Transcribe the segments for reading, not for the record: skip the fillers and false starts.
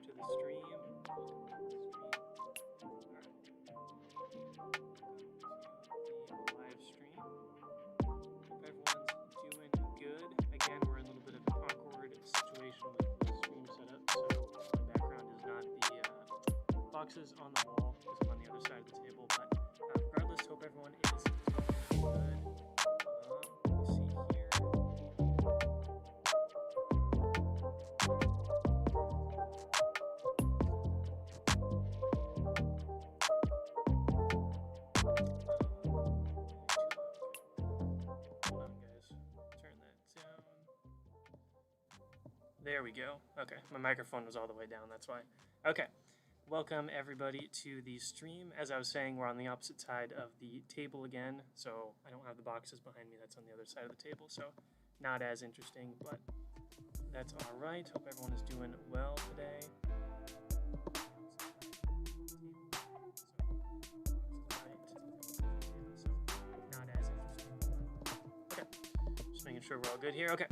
to the stream. Live stream. Hope everyone's doing good. Again, we're in a little bit of an awkward situation with the stream setup, so the background is not the boxes on the wall because I'm on the other side of the table. But regardless, hope everyone is doing good. Let's see here. There we go. Okay, my microphone was all the way down, that's why. Okay, welcome everybody to the stream. As I was saying, we're on the opposite side of the table again, so I don't have the boxes behind me. That's on the other side of the table, so not as interesting, but that's all right. Hope everyone is doing well today. Not as interesting. Okay, just making sure we're all good here. Okay.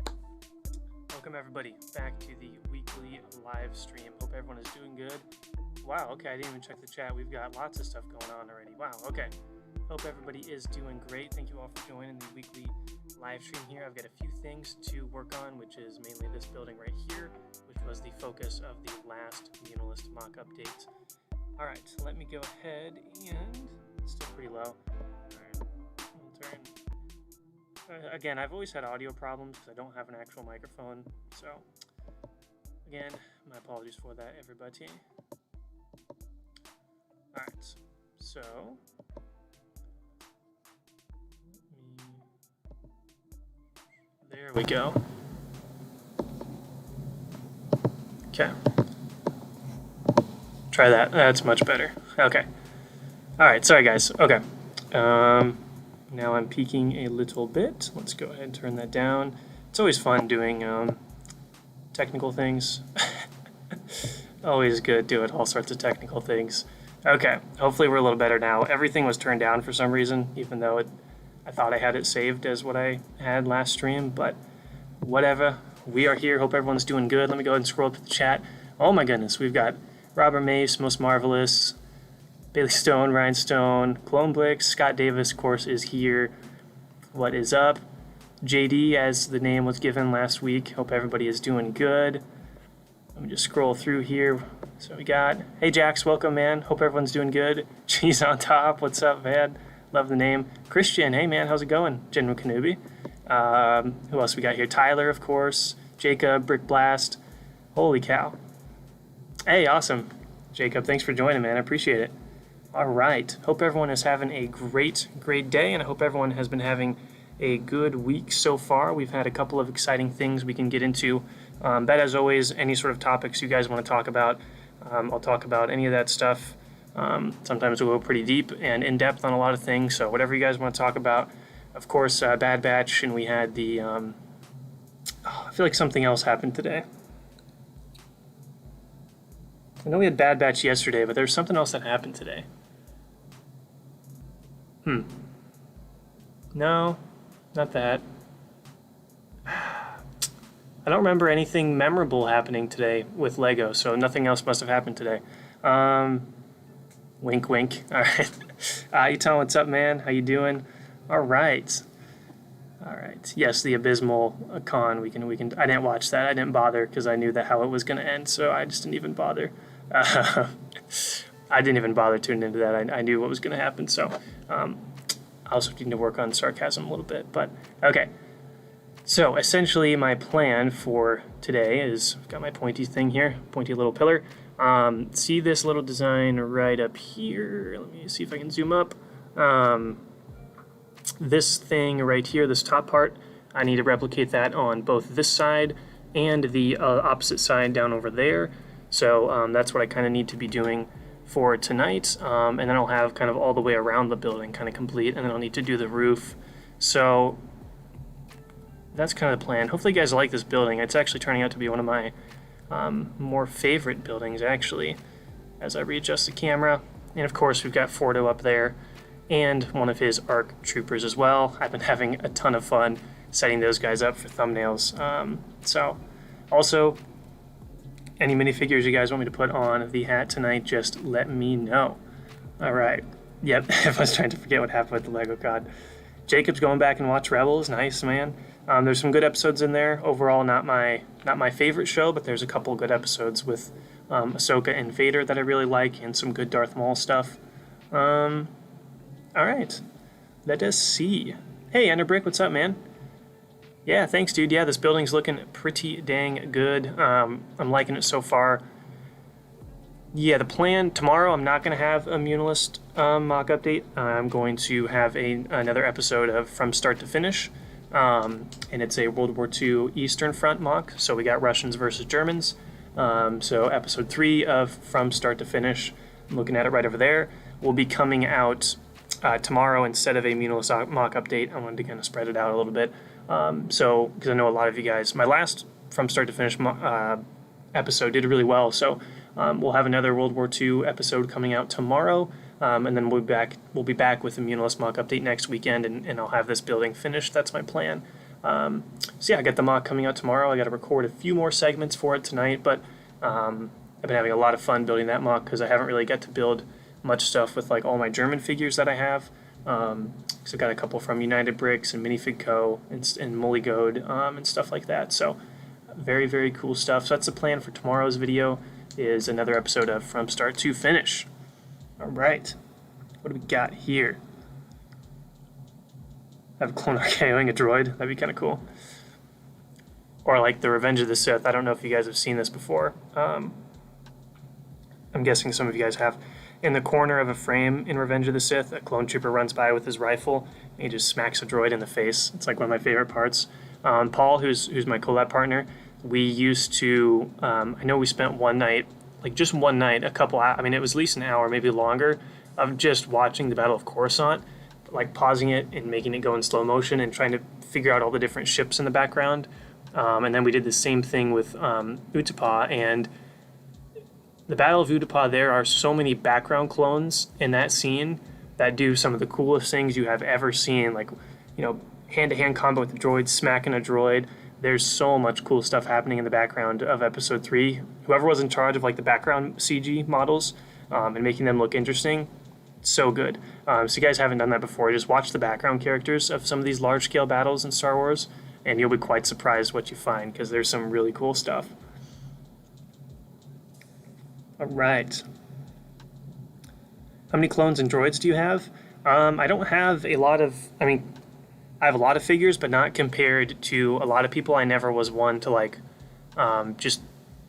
Welcome everybody back to the weekly live stream. Hope everyone is doing good. Wow, okay, I didn't even check the chat. We've got lots of stuff going on already. Wow, okay. Hope everybody is doing great. Thank you all for joining the weekly live stream here. I've got a few things to work on, which is mainly this building right here, which was the focus of the last Muunilinst mock update. All right, so let me go ahead and it's still pretty low. All right, we'll turn. Again, I've always had audio problems because I don't have an actual microphone. So, again, my apologies for that, everybody. All right, so there we go. Okay. Try that. That's much better. Okay. All right. Sorry, guys. Okay. Now I'm peeking a little bit. Let's go ahead and turn that down. It's always fun doing technical things. Always good doing all sorts of technical things. Okay, hopefully we're a little better now. Everything was turned down for some reason, even though I thought I had it saved as what I had last stream, but whatever. We are here. Hope everyone's doing good. Let me go ahead and scroll up the chat. Oh my goodness, we've got Robert Mace, Most Marvelous, Bailey Stone, Ryan Stone, Clone Blix, Scott Davis, of course, is here. What is up? JD, as the name was given last week. Hope everybody is doing good. Let me just scroll through here. So we got, hey Jax, welcome, man. Hope everyone's doing good. Cheese on top, what's up, man? Love the name. Christian, hey man, how's it going? General Kanubi. Who else we got here? Tyler, of course. Jacob, Brick Blast. Holy cow. Hey, awesome. Jacob, thanks for joining, man. I appreciate it. All right. Hope everyone is having a great day, and I hope everyone has been having a good week so far. We've had a couple of exciting things we can get into. But as always, any sort of topics you guys want to talk about, I'll talk about any of that stuff. Sometimes we'll go pretty deep and in-depth on a lot of things, so whatever you guys want to talk about. Of course, Bad Batch, and we had the... I feel like something else happened today. I know we had Bad Batch yesterday, but there's something else that happened today. No, not that. I don't remember anything memorable happening today with Lego, so nothing else must have happened today. Wink, wink. All right. Eton, what's up, man? How you doing? All right. All right. Yes, the Abysmal Con. We can. I didn't watch that. I didn't bother because I knew that how it was going to end, so I just didn't even bother. I didn't even bother tuning into that. I knew what was going to happen, so I also need to work on sarcasm a little bit. But okay. So essentially, my plan for today is I've got my pointy thing here, pointy little pillar. See this little design right up here? Let me see if I can zoom up. This thing right here, this top part, I need to replicate that on both this side and the opposite side down over there. So that's what I kind of need to be doing for tonight. And then I'll have kind of all the way around the building kind of complete, and then I'll need to do the roof. So that's kind of the plan. Hopefully you guys like this building. It's actually turning out to be one of my more favorite buildings, actually, as I readjust the camera. And of course, we've got Fordo up there and one of his ARC troopers as well. I've been having a ton of fun setting those guys up for thumbnails. So also, any minifigures you guys want me to put on the hat tonight, just let me know. All right. Yep, I was trying to forget what happened with the Lego God. Jacob's going back and watch Rebels. Nice, man. There's some good episodes in there. Overall, not my favorite show, but there's a couple good episodes with Ahsoka and Vader that I really like, and some good Darth Maul stuff. All right. Let us see. Hey, Enderbrick, what's up, man? Yeah, thanks, dude. Yeah, this building's looking pretty dang good. I'm liking it so far. Yeah, the plan tomorrow, I'm not going to have a Muunilinst mock update. I'm going to have another episode of From Start to Finish, and it's a World War II Eastern Front mock. So we got Russians versus Germans. So episode 3 of From Start to Finish, I'm looking at it right over there, will be coming out tomorrow instead of a Muunilinst mock update. I wanted to kind of spread it out a little bit. So, because I know a lot of you guys, my last From Start to Finish episode did really well. So we'll have another World War II episode coming out tomorrow, and then we'll be back with the Muunilinst mock update next weekend, and I'll have this building finished. That's my plan. So yeah, I got the mock coming out tomorrow. I got to record a few more segments for it tonight, but I've been having a lot of fun building that mock because I haven't really got to build much stuff with like all my German figures that I have. So I've got a couple from United Bricks and Minifig Co. and Muligode and stuff like that. So very, very cool stuff. So that's the plan for tomorrow's video, is another episode of From Start to Finish. All right. What do we got here? Have a clone RKOing a droid. That'd be kind of cool. Or like the Revenge of the Sith. I don't know if you guys have seen this before. I'm guessing some of you guys have. In the corner of a frame in Revenge of the Sith, a clone trooper runs by with his rifle, and he just smacks a droid in the face. It's like one of my favorite parts. Paul, who's my collab partner, we used to, I know we spent one night, like just one night, I mean, it was at least an hour, maybe longer, of just watching the Battle of Coruscant, like pausing it and making it go in slow motion and trying to figure out all the different ships in the background. And then we did the same thing with Utapau, and the Battle of Utapau, there are so many background clones in that scene that do some of the coolest things you have ever seen, like, you know, hand-to-hand combat with the droid, smacking a droid. There's so much cool stuff happening in the background of Episode 3. Whoever was in charge of like the background CG models and making them look interesting, so good. So you guys haven't done that before, just watch the background characters of some of these large-scale battles in Star Wars, and you'll be quite surprised what you find, because there's some really cool stuff. All right. How many clones and droids do you have? I don't have a lot of, I mean, I have a lot of figures, but not compared to a lot of people. I never was one to like just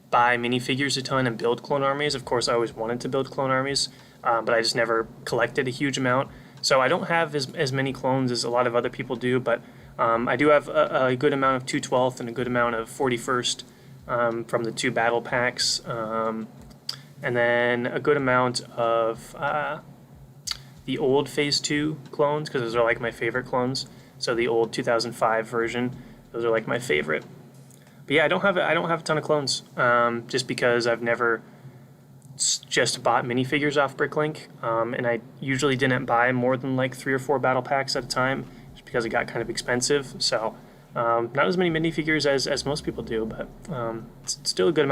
buy minifigures a ton and build clone armies. Of course, I always wanted to build clone armies, but I just never collected a huge amount. So I don't have as many clones as a lot of other people do, but I do have a good amount of 212th and a good amount of 41st from the 2 battle packs. And then a good amount of the old Phase 2 clones, because those are like my favorite clones. So the old 2005 version, those are like my favorite. But yeah, I don't have a ton of clones, just because I've never just bought minifigures off Bricklink, and I usually didn't buy more than like 3 or 4 battle packs at a time, just because it got kind of expensive. So not as many minifigures as most people do, but it's still a good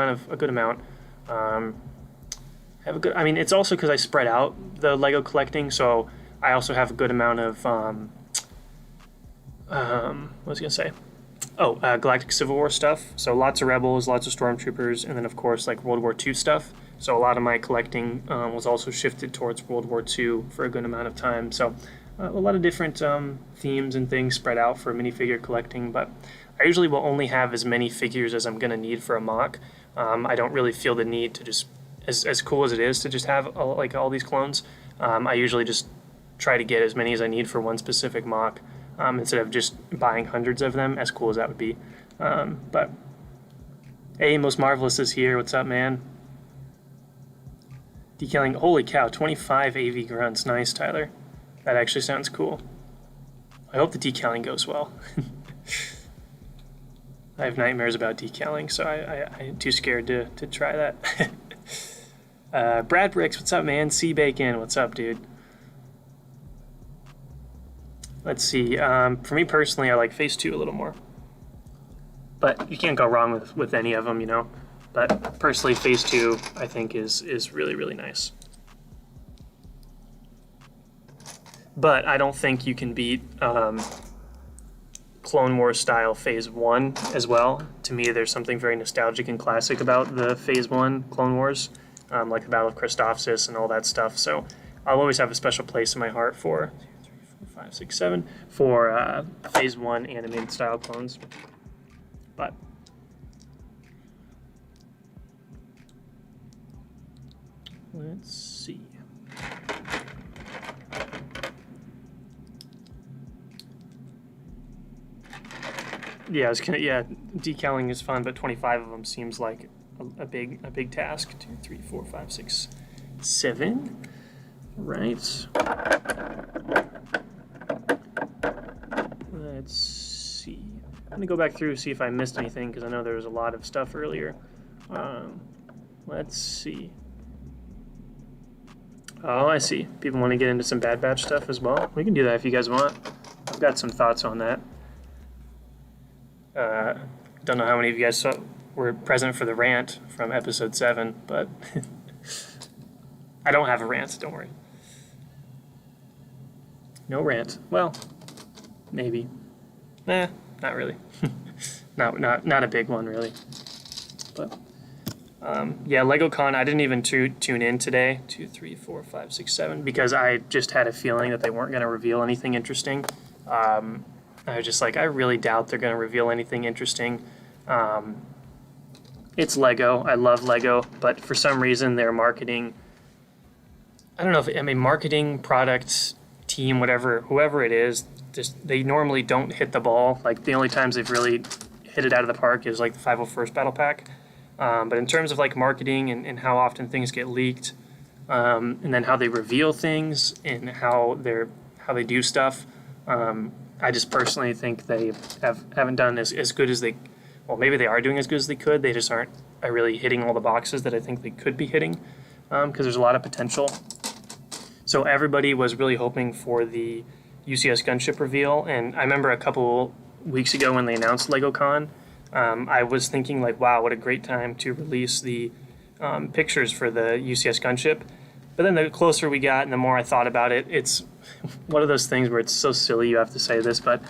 amount. I mean, it's also because I spread out the Lego collecting, so I also have a good amount of what was I gonna say? Galactic Civil War stuff. So lots of Rebels, lots of Stormtroopers, and then of course like World War II stuff. So a lot of my collecting was also shifted towards World War II for a good amount of time. So a lot of different themes and things spread out for minifigure collecting, but I usually will only have as many figures as I'm gonna need for a mock. I don't really feel the need to just, as cool as it is to just have like all these clones, I usually just try to get as many as I need for one specific mock. Instead of just buying hundreds of them, as cool as that would be. But, hey, Most Marvelous is here. What's up, man? Decaling, holy cow, 25 AV grunts. Nice, Tyler. That actually sounds cool. I hope the decaling goes well. I have nightmares about decaling, so I'm too scared to try that. Brad Bricks, what's up, man? Sea Bacon, what's up, dude? Let's see. For me personally, I like Phase 2 a little more. But you can't go wrong with any of them, you know. But personally, Phase 2, I think, is really, really nice. But I don't think you can beat Clone Wars style Phase 1 as well. To me, there's something very nostalgic and classic about the Phase 1 Clone Wars, like the Battle of Christophsis and all that stuff. So I'll always have a special place in my heart for 2, 3, 4, 5, 6, 7 for Phase 1 animated style clones. But let's see. Yeah, decaling is fun, but 25 of them seems like a big task. 2, 3, 4, 5, 6, 7. Right. Let's see. I'm gonna go back through, see if I missed anything, because I know there was a lot of stuff earlier. Let's see. Oh, I see. People want to get into some Bad Batch stuff as well. We can do that if you guys want. I've got some thoughts on that. Don't know how many of you guys were present for the rant from episode 7, but I don't have a rant, don't worry. No rant. Well, maybe. Not really. not a big one, really. But yeah, LegoCon, I didn't even tune in today. 2, 3, 4, 5, 6, 7, because I just had a feeling that they weren't going to reveal anything interesting. I was just like, I really doubt they're going to reveal anything interesting. It's Lego. I love Lego, but for some reason their marketing, I don't know if, marketing, product, team, whoever it is, just they normally don't hit the ball. Like the only times they've really hit it out of the park is like the 501st Battle Pack. But in terms of like marketing and how often things get leaked, and then how they reveal things and how they do stuff, I just personally think they haven't done as good as they, well, maybe they are doing as good as they could. They just aren't really hitting all the boxes that I think they could be hitting, because there's a lot of potential. So everybody was really hoping for the UCS gunship reveal, and I remember a couple weeks ago when they announced LegoCon, I was thinking like, wow, what a great time to release the pictures for the UCS gunship. But then the closer we got and the more I thought about it, it's one of those things where it's so silly you have to say this, but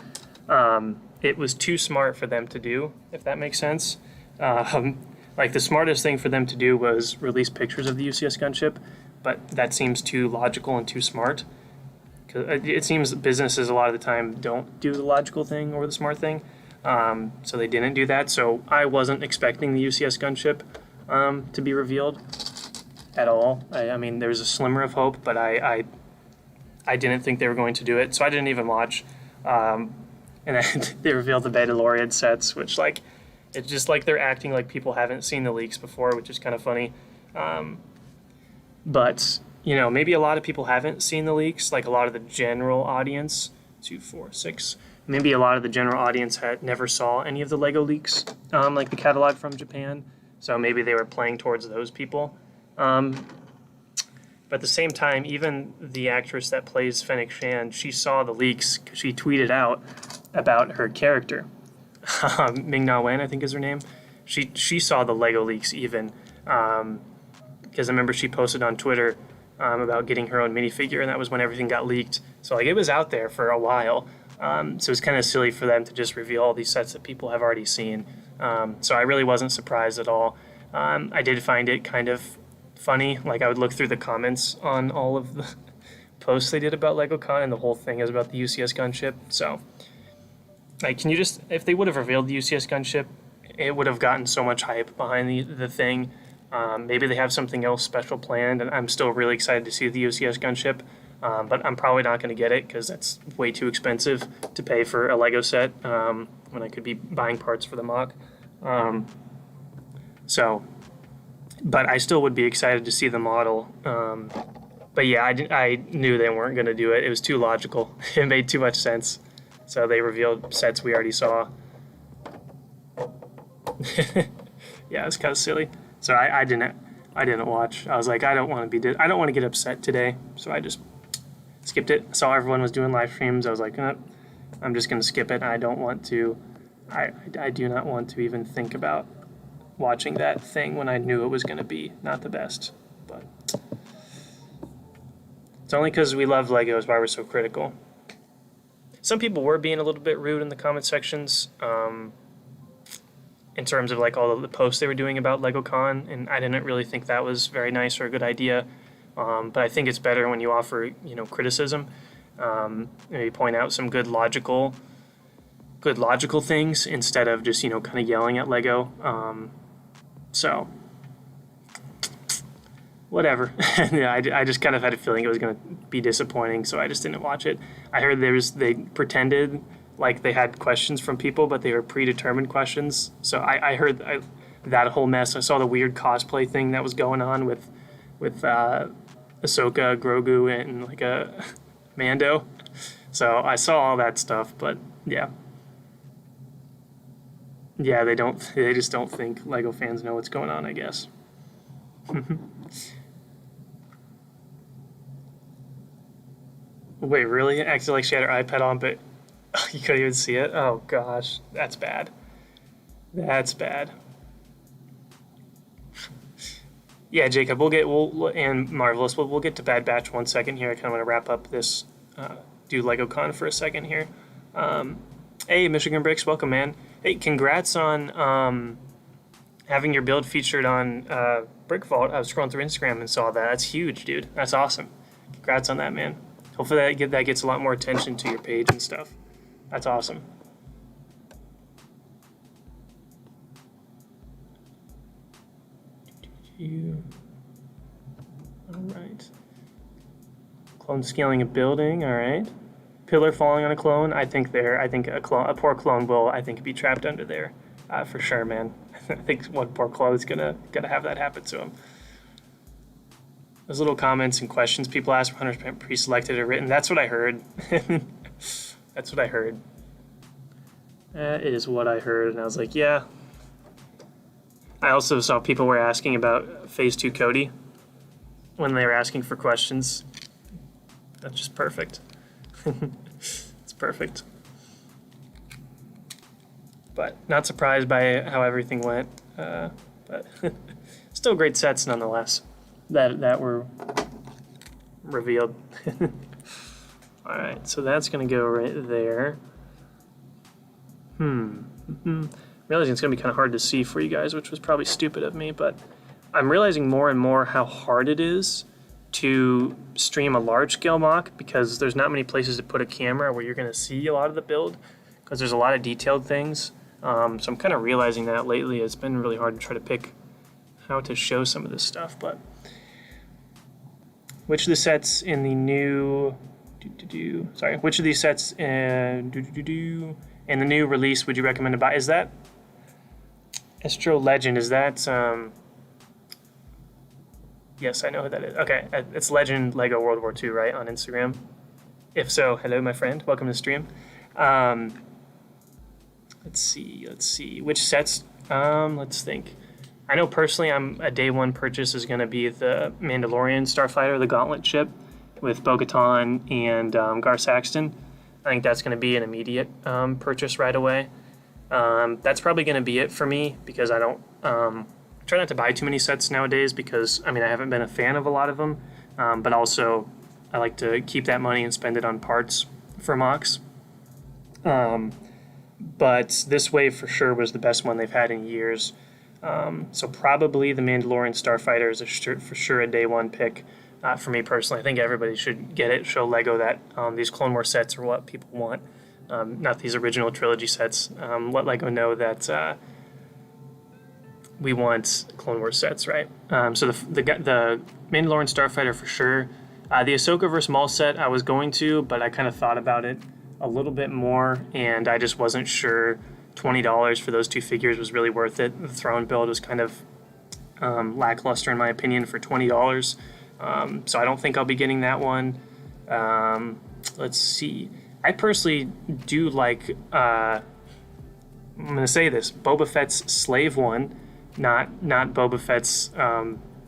it was too smart for them to do, if that makes sense. Like the smartest thing for them to do was release pictures of the UCS gunship, but that seems too logical and too smart. 'Cause it seems that businesses a lot of the time don't do the logical thing or the smart thing, so they didn't do that. So I wasn't expecting the UCS gunship to be revealed at all. I mean, there's a slimmer of hope, but I didn't think they were going to do it, so I didn't even watch. And then they revealed the Mandalorian sets, which like it's just like they're acting like people haven't seen the leaks before, which is kind of funny. But you know, maybe a lot of people haven't seen the leaks, like a lot of the general audience. 2, 4, 6. Maybe a lot of the general audience never saw any of the Lego leaks, like the catalog from Japan. So maybe they were playing towards those people. But at the same time, even the actress that plays Fennec Shand, she saw the leaks because she tweeted out about her character. Ming-Na Wen, I think is her name. She saw the Lego leaks even, because I remember she posted on Twitter about getting her own minifigure, and that was when everything got leaked. So like it was out there for a while. So it's kind of silly for them to just reveal all these sets that people have already seen. So I really wasn't surprised at all. I did find it kind of funny. Like I would look through the comments on all of the posts they did about LegoCon, and the whole thing is about the UCS gunship. So like, can you just, if they would have revealed the UCS gunship, it would have gotten so much hype behind the thing. Maybe they have something else special planned, and I'm still really excited to see the UCS gunship, but I'm probably not going to get it because that's way too expensive to pay for a Lego set when I could be buying parts for the mock. But I still would be excited to see the model. But yeah, I knew they weren't going to do it. It was too logical. It made too much sense. So they revealed sets we already saw. Yeah, it's kind of silly. So I didn't watch. I was like, I don't want to get upset today. So I just skipped it. I saw everyone was doing live streams. I was like, I'm just going to skip it. I don't want to. I do not want to even think about watching that thing when I knew it was going to be not the best. But it's only because we love Legos why we're so critical. Some people were being a little bit rude in the comment sections in terms of like all of the posts they were doing about LegoCon, and I didn't really think that was very nice or a good idea. But I think it's better when you offer, criticism, maybe point out some good logical things instead of just, kind of yelling at Lego. So whatever. Yeah, I just kind of had a feeling it was going to be disappointing, so I just didn't watch it. I heard they pretended like they had questions from people, but they were predetermined questions. So I heard that whole mess. I saw the weird cosplay thing that was going on with Ahsoka, Grogu, and like a Mando. So I saw all that stuff, but yeah, they just don't think Lego fans know what's going on, I guess. Wait, really? Acted like she had her iPad on, but you couldn't even see it? Oh gosh, that's bad. That's bad. Yeah, Jacob, and Marvelous, we'll get to Bad Batch 1 second here. I kind of want to wrap up this do LegoCon for a second here. Hey, Michigan Bricks, welcome, man. Hey, congrats on having your build featured on Brick Vault. I was scrolling through Instagram and saw that. That's huge, dude. That's awesome. Congrats on that, man. Hopefully that gets a lot more attention to your page and stuff. That's awesome. All right. Clone scaling a building. All right. Pillar falling on a clone. I think a poor clone will be trapped under there, for sure, man. I think one poor clone is gonna have that happen to him. Those little comments and questions people ask were 100% pre-selected or written. That's what I heard. That's what I heard. That is what I heard, and I was like, yeah. I also saw people were asking about Phase 2 Cody when they were asking for questions. That's just perfect. It's perfect. But not surprised by how everything went. But still great sets nonetheless that were revealed. All right, so that's going to go right there. Realizing it's going to be kind of hard to see for you guys, which was probably stupid of me, but I'm realizing more and more how hard it is to stream a large-scale mock because there's not many places to put a camera where you're going to see a lot of the build because there's a lot of detailed things. So I'm kind of realizing that lately. It's been really hard to try to pick how to show some of this stuff, but which of the sets in the new which of these sets in the new release would you recommend to buy? Is that Astro Legend? Is that yes, I know who that is. Okay, it's Legend Lego World War II, right, on Instagram? If so, hello, my friend. Welcome to the stream. Let's see. Which sets? Let's think. I know personally a day one purchase is going to be the Mandalorian Starfighter, the Gauntlet ship, with Bo-Katan and Gar Saxton. I think that's going to be an immediate purchase right away. That's probably going to be it for me because I don't try not to buy too many sets nowadays because, I haven't been a fan of a lot of them, but also I like to keep that money and spend it on parts for mocks. But this wave for sure was the best one they've had in years. So probably the Mandalorian Starfighter is for sure a day one pick for me personally. I think everybody should get it, show Lego that these Clone Wars sets are what people want, not these original trilogy sets. Let Lego know that we want Clone Wars sets, right? So the Mandalorian Starfighter for sure. The Ahsoka vs. Maul set I was going to, but I kind of thought about it a little bit more, and I just wasn't sure $20 for those two figures was really worth it. The throne build was kind of lackluster in my opinion for $20. So I don't think I'll be getting that one. Let's see. I personally do like, I'm going to say this, Boba Fett's Slave One, not Boba Fett's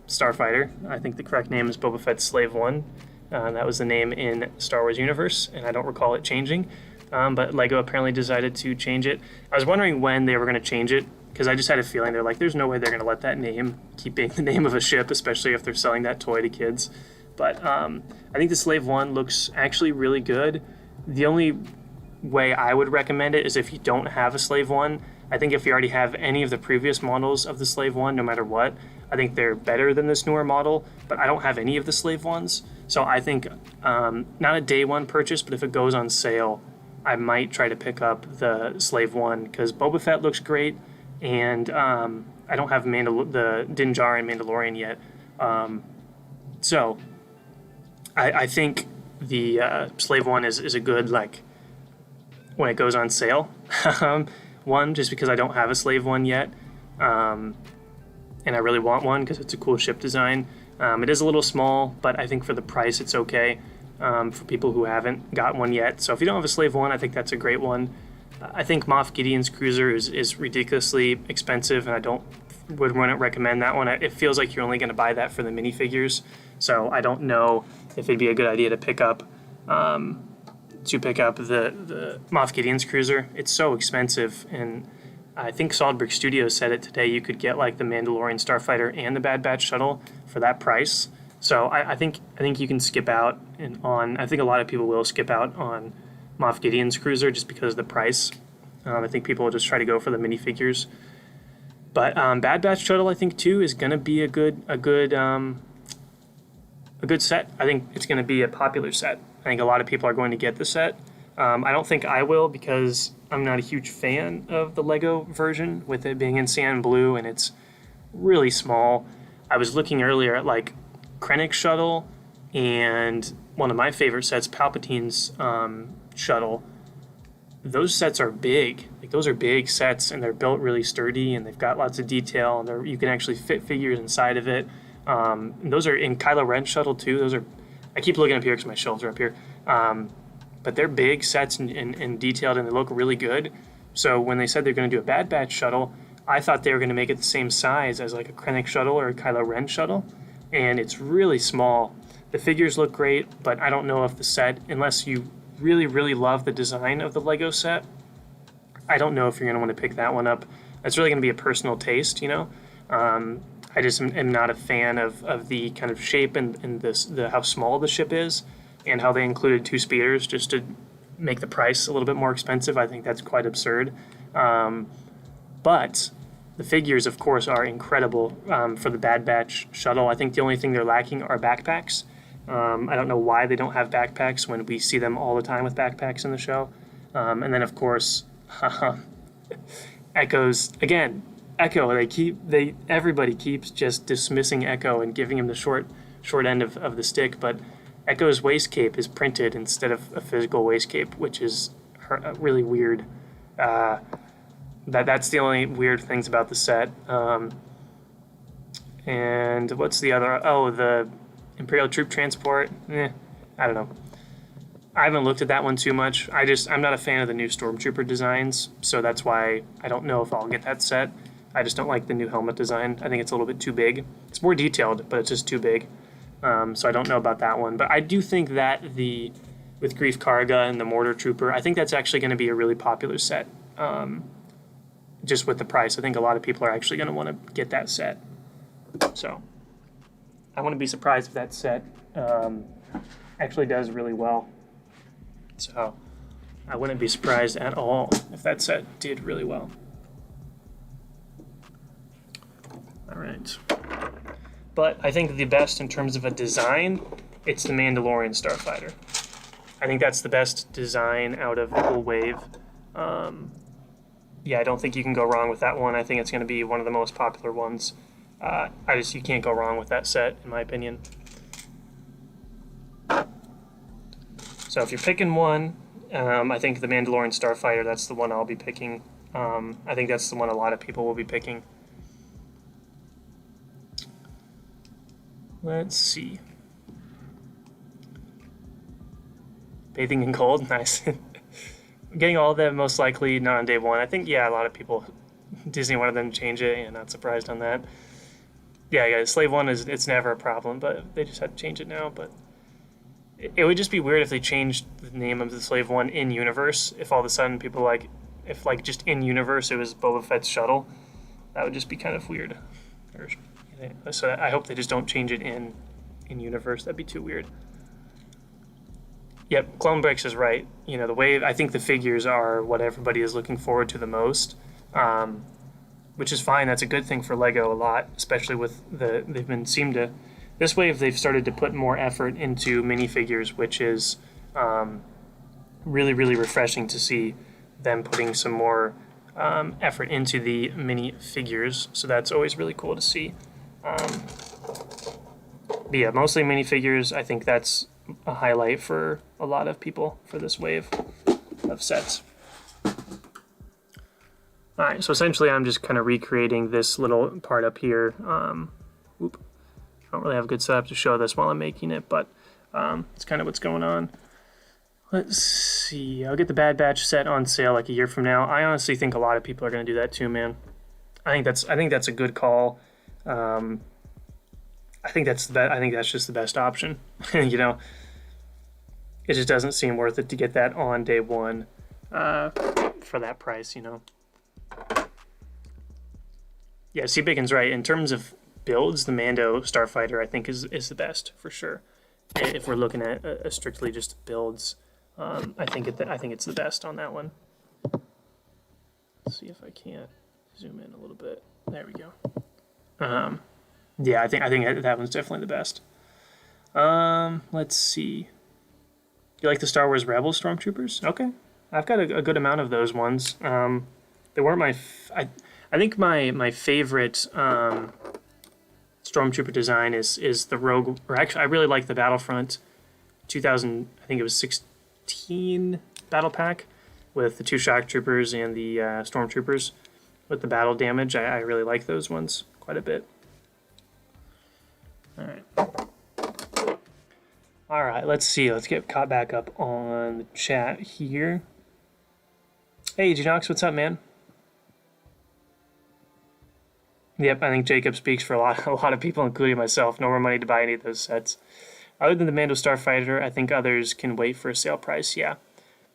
Starfighter. I think the correct name is Boba Fett's Slave One. That was the name in Star Wars Universe, and I don't recall it changing. But Lego apparently decided to change it. I was wondering when they were going to change it because I just had a feeling they're like, there's no way they're going to let that name keep being the name of a ship, especially if they're selling that toy to kids. But I think the Slave 1 looks actually really good. The only way I would recommend it is if you don't have a Slave 1. I think if you already have any of the previous models of the Slave 1, no matter what, I think they're better than this newer model, but I don't have any of the Slave 1s. So I think not a day one purchase, but if it goes on sale, I might try to pick up the Slave 1 because Boba Fett looks great, and I don't have the Din Djarin and Mandalorian yet. So I think the Slave 1 is a good, like, when it goes on sale one, just because I don't have a Slave 1 yet, and I really want one because it's a cool ship design. It is a little small, but I think for the price it's okay for people who haven't got one yet. So if you don't have a Slave 1, I think that's a great one. I think Moff Gideon's cruiser is ridiculously expensive, and I wouldn't recommend that one. It feels like you're only going to buy that for the minifigures, so I don't know if it'd be a good idea to pick up the Moff Gideon's cruiser. It's so expensive, and I think Saltburg Studios said it today. You could get like the Mandalorian Starfighter and the Bad Batch shuttle for that price. So I think you can skip out on. I think a lot of people will skip out on Moff Gideon's cruiser just because of the price. I think people will just try to go for the minifigures. But Bad Batch shuttle, I think too, is going to be a good set. I think it's going to be a popular set. I think a lot of people are going to get the set. I don't think I will because I'm not a huge fan of the Lego version with it being in sand blue and it's really small. I was looking earlier at like Krennic's shuttle and one of my favorite sets, Palpatine's shuttle. Those sets are big. Like those are big sets and they're built really sturdy and they've got lots of detail and you can actually fit figures inside of it. And those are in Kylo Ren's shuttle too. Those are, I keep looking up here because my shelves are up here. But they're big sets and detailed and they look really good. So when they said they're going to do a Bad Batch shuttle, I thought they were going to make it the same size as like a Krennic shuttle or a Kylo Ren shuttle. And it's really small. The figures look great, but I don't know if the set, unless you really, really love the design of the Lego set, I don't know if you're going to want to pick that one up. It's really going to be a personal taste, you know? I just am not a fan of the kind of shape and how small the ship is and how they included 2 speeders just to make the price a little bit more expensive. I think that's quite absurd. But the figures, of course, are incredible for the Bad Batch shuttle. I think the only thing they're lacking are backpacks. I don't know why they don't have backpacks when we see them all the time with backpacks in the show. And then, of course, Echo's, again, Echo, everybody keeps just dismissing Echo and giving him the short end of the stick, but Echo's waist cape is printed instead of a physical waist cape, which is really weird. That's the only weird things about the set. And what's the other? Oh, the Imperial Troop Transport. I don't know. I haven't looked at that one too much. I'm not a fan of the new Stormtrooper designs, so that's why I don't know if I'll get that set. I just don't like the new helmet design. I think it's a little bit too big. It's more detailed, but it's just too big. So I don't know about that one. But I do think that with Greef Karga and the Mortar Trooper, I think that's actually going to be a really popular set. Just with the price, I think a lot of people are actually going to want to get that set. So I wouldn't be surprised if that set actually does really well. So I wouldn't be surprised at all if that set did really well. All right. But I think the best in terms of a design, it's the Mandalorian Starfighter. I think that's the best design out of the whole wave. Yeah, I don't think you can go wrong with that one. I think it's going to be one of the most popular ones. You can't go wrong with that set, in my opinion. So if you're picking one, I think the Mandalorian Starfighter, that's the one I'll be picking. I think that's the one a lot of people will be picking. Let's see. Bathing in gold, nice. Getting all of them most likely not on day one. I think, yeah, a lot of people, Disney wanted them to change it, and not surprised on that. Yeah, Slave 1 it's never a problem, but they just had to change it now. But it would just be weird if they changed the name of the Slave 1 in universe. If all of a sudden people if just in universe it was Boba Fett's shuttle. That would just be kind of weird. So I hope they just don't change it in universe. That'd be too weird. Yep, Clone Breaks is right. You know, the wave, I think the figures are what everybody is looking forward to the most, which is fine. That's a good thing for LEGO a lot, especially with this wave they've started to put more effort into minifigures, which is really, really refreshing to see them putting some more effort into the minifigures. So that's always really cool to see. But yeah, mostly minifigures. I think that's a highlight for a lot of people for this wave of sets. Alright, so essentially I'm just kind of recreating this little part up here. I don't really have a good setup to show this while I'm making it, but it's kind of what's going on. Let's see, I'll get the Bad Batch set on sale like a year from now. I honestly think a lot of people are going to do that too, man. I think that's a good call. I think that's just the best option. You know, it just doesn't seem worth it to get that on day one for that price, you know. Yeah, C Bacon's right. In terms of builds, the Mando Starfighter I think is the best for sure. If we're looking at strictly just builds, I think it's the best on that one. Let's see if I can't zoom in a little bit. There we go. Yeah, I think that one's definitely the best. Let's see. You like the Star Wars Rebels Stormtroopers? Okay, I've got a good amount of those ones. They weren't I think my favorite Stormtrooper design is the Rogue. Or actually, I really like the Battlefront 2000. I think it was 16 battle pack with the 2 shock troopers and the Stormtroopers with the battle damage. I really like those ones quite a bit. All right, let's see. Let's get caught back up on the chat here. Hey, Genox, what's up, man? Yep, I think Jacob speaks for a lot of people, including myself. No more money to buy any of those sets. Other than the Mando Starfighter, I think others can wait for a sale price. Yeah,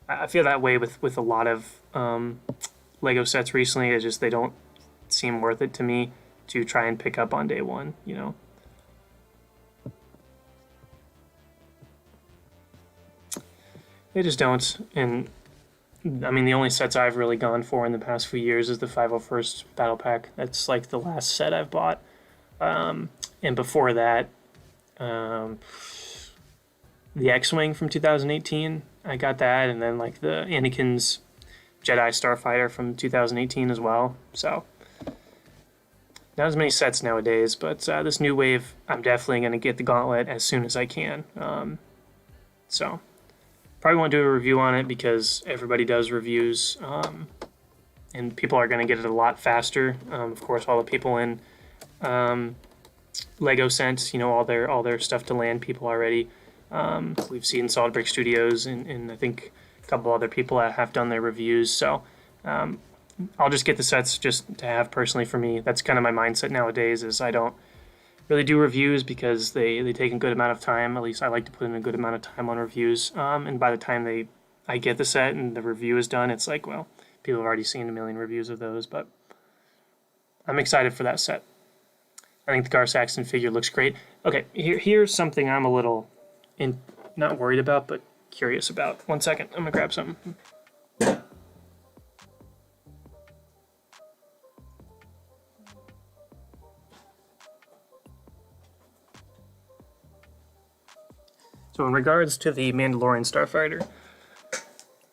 I feel that way with a lot of LEGO sets recently. It's just they don't seem worth it to me to try and pick up on day one, you know. They just don't. And I mean, the only sets I've really gone for in the past few years is the 501st Battle Pack. That's like the last set I've bought. And before that, the X-Wing from 2018, I got that. And then like the Anakin's Jedi Starfighter from 2018 as well. So not as many sets nowadays, but this new wave, I'm definitely going to get the Gauntlet as soon as I can. So probably won't do a review on it because everybody does reviews, and people are going to get it a lot faster. Of course, all the people in LEGO sent, you know, all their stuff to land people already. We've seen Solid Brick Studios and I think a couple other people that have done their reviews. So I'll just get the sets just to have personally for me. That's kind of my mindset nowadays, is I don't really do reviews because they take a good amount of time. At least I like to put in a good amount of time on reviews. And by the time I get the set and the review is done, it's like, well, people have already seen a million reviews of those. But I'm excited for that set. I think the Gar Saxon figure looks great. Okay, here's something I'm a little not worried about, but curious about. 1 second, I'm gonna grab something. So in regards to the Mandalorian Starfighter,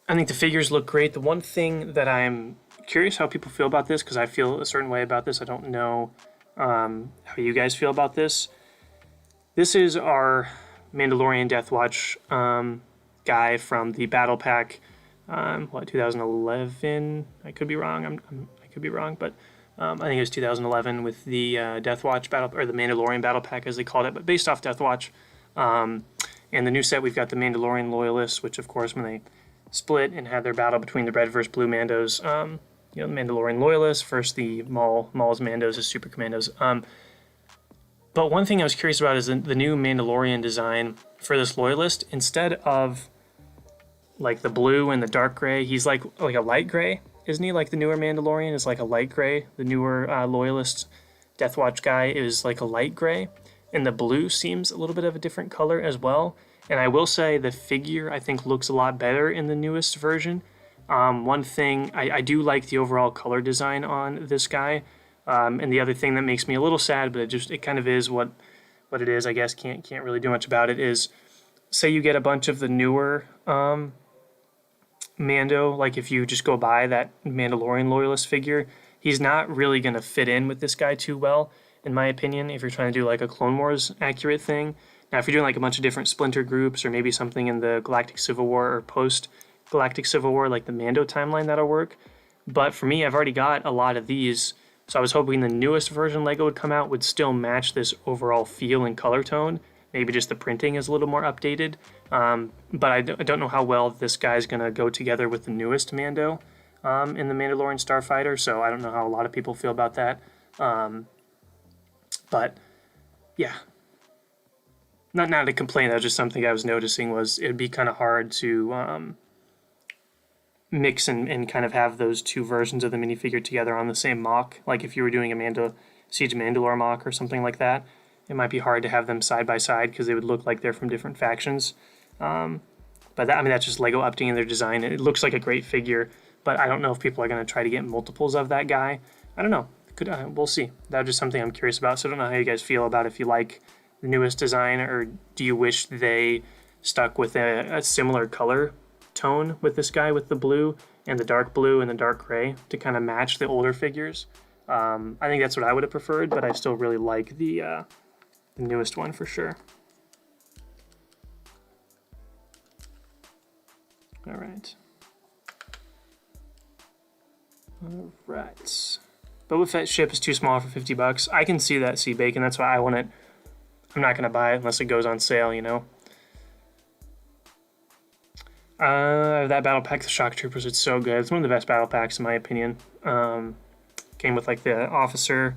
I think the figures look great. The one thing that I'm curious how people feel about this, because I feel a certain way about this. I don't know how you guys feel about this. This is our Mandalorian Death Watch guy from the Battle Pack, 2011? I could be wrong. I could be wrong, but I think it was 2011 with the Death Watch battle, or the Mandalorian Battle Pack as they called it, but based off Death Watch. And the new set, we've got the Mandalorian Loyalists, which of course when they split and had their battle between the Red versus Blue Mandos, the Mandalorian Loyalists versus the Maul's Mandos as Super Commandos. But one thing I was curious about is the new Mandalorian design for this Loyalist. Instead of like the blue and the dark gray, he's like a light gray. isn't he? Like the newer Mandalorian is like a light gray. The newer Loyalist Death Watch guy is like a light gray. And the blue seems a little bit of a different color as well. And I will say the figure, I think, looks a lot better in the newest version. One thing, I do like the overall color design on this guy. And the other thing that makes me a little sad, but it kind of is what it is, I guess, can't really do much about it, is say you get a bunch of the newer Mando, like if you just go buy that Mandalorian Loyalist figure, he's not really going to fit in with this guy too well, in my opinion, if you're trying to do like a Clone Wars accurate thing. Now, if you're doing like a bunch of different splinter groups or maybe something in the Galactic Civil War or post-Galactic Civil War, like the Mando timeline, that'll work. But for me, I've already got a lot of these, so I was hoping the newest version LEGO would come out would still match this overall feel and color tone. Maybe just the printing is a little more updated. But I don't know how well this guy's going to go together with the newest Mando in the Mandalorian Starfighter, so I don't know how a lot of people feel about that. But, yeah. Not to complain, that was just something I was noticing was it'd be kind of hard to mix and kind of have those two versions of the minifigure together on the same mock. Like if you were doing a Siege of Mandalore mock or something like that, it might be hard to have them side by side because they would look like they're from different factions. But that's just LEGO updating their design. It looks like a great figure, but I don't know if people are going to try to get multiples of that guy. I don't know. We'll see. That's just something I'm curious about. So I don't know how you guys feel about if you like the newest design, or do you wish they stuck with a similar color tone with this guy, with the blue and the dark blue and the dark gray to kind of match the older figures. I think that's what I would have preferred, but I still really like the newest one for sure. All right. Boba Fett ship is too small for $50. I can see that, C-Bacon. That's why I want it. I'm not going to buy it unless it goes on sale, you know. That battle pack, the Shock Troopers, it's so good. It's one of the best battle packs in my opinion. Came with like the officer.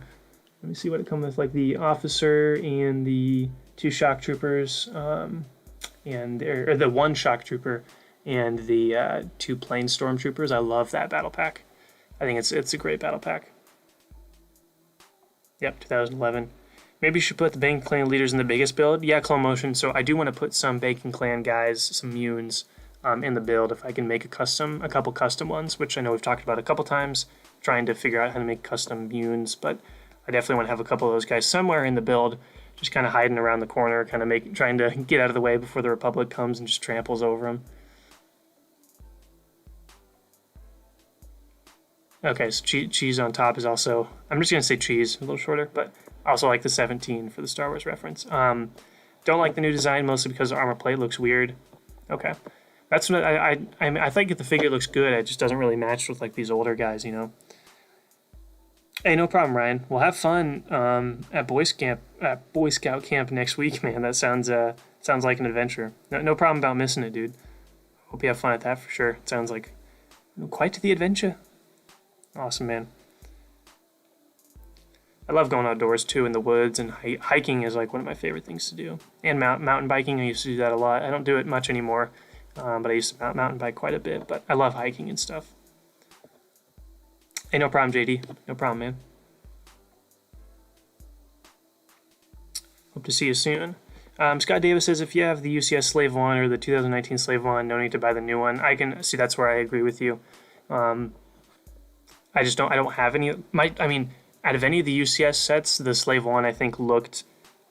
Let me see what it comes with. Like the officer and the two Shock Troopers, or the one Shock Trooper and the two Plane Stormtroopers. I love that battle pack. I think it's a great battle pack. Yep, 2011. Maybe you should put the Bacon Clan leaders in the biggest build. Yeah, Clone Motion. So I do want to put some Bacon Clan guys, some Munes, in the build if I can make a couple custom ones, which I know we've talked about a couple times, trying to figure out how to make custom Munes, but I definitely want to have a couple of those guys somewhere in the build, just kind of hiding around the corner, kind of trying to get out of the way before the Republic comes and just tramples over them. Okay, so cheese on top is also, I'm just going to say cheese, a little shorter, but I also like the 17 for the Star Wars reference. Don't like the new design, mostly because the armor plate looks weird. Okay. That's what I think the figure looks good, it just doesn't really match with like these older guys, you know. Hey, no problem, Ryan. We'll have fun at Boy Scout camp next week, man. That sounds like an adventure. No problem about missing it, dude. Hope you have fun at that for sure. It sounds like quite the adventure. Awesome, man. I love going outdoors too, in the woods, and hiking is like one of my favorite things to do. And mountain biking, I used to do that a lot. I don't do it much anymore, but I used to mountain bike quite a bit. But I love hiking and stuff. Hey, no problem, JD. No problem, man. Hope to see you soon. Scott Davis says, if you have the UCS Slave 1 or the 2019 Slave 1, no need to buy the new one. I can see, that's where I agree with you. I don't have any. Out of any of the UCS sets, the Slave 1 I think looked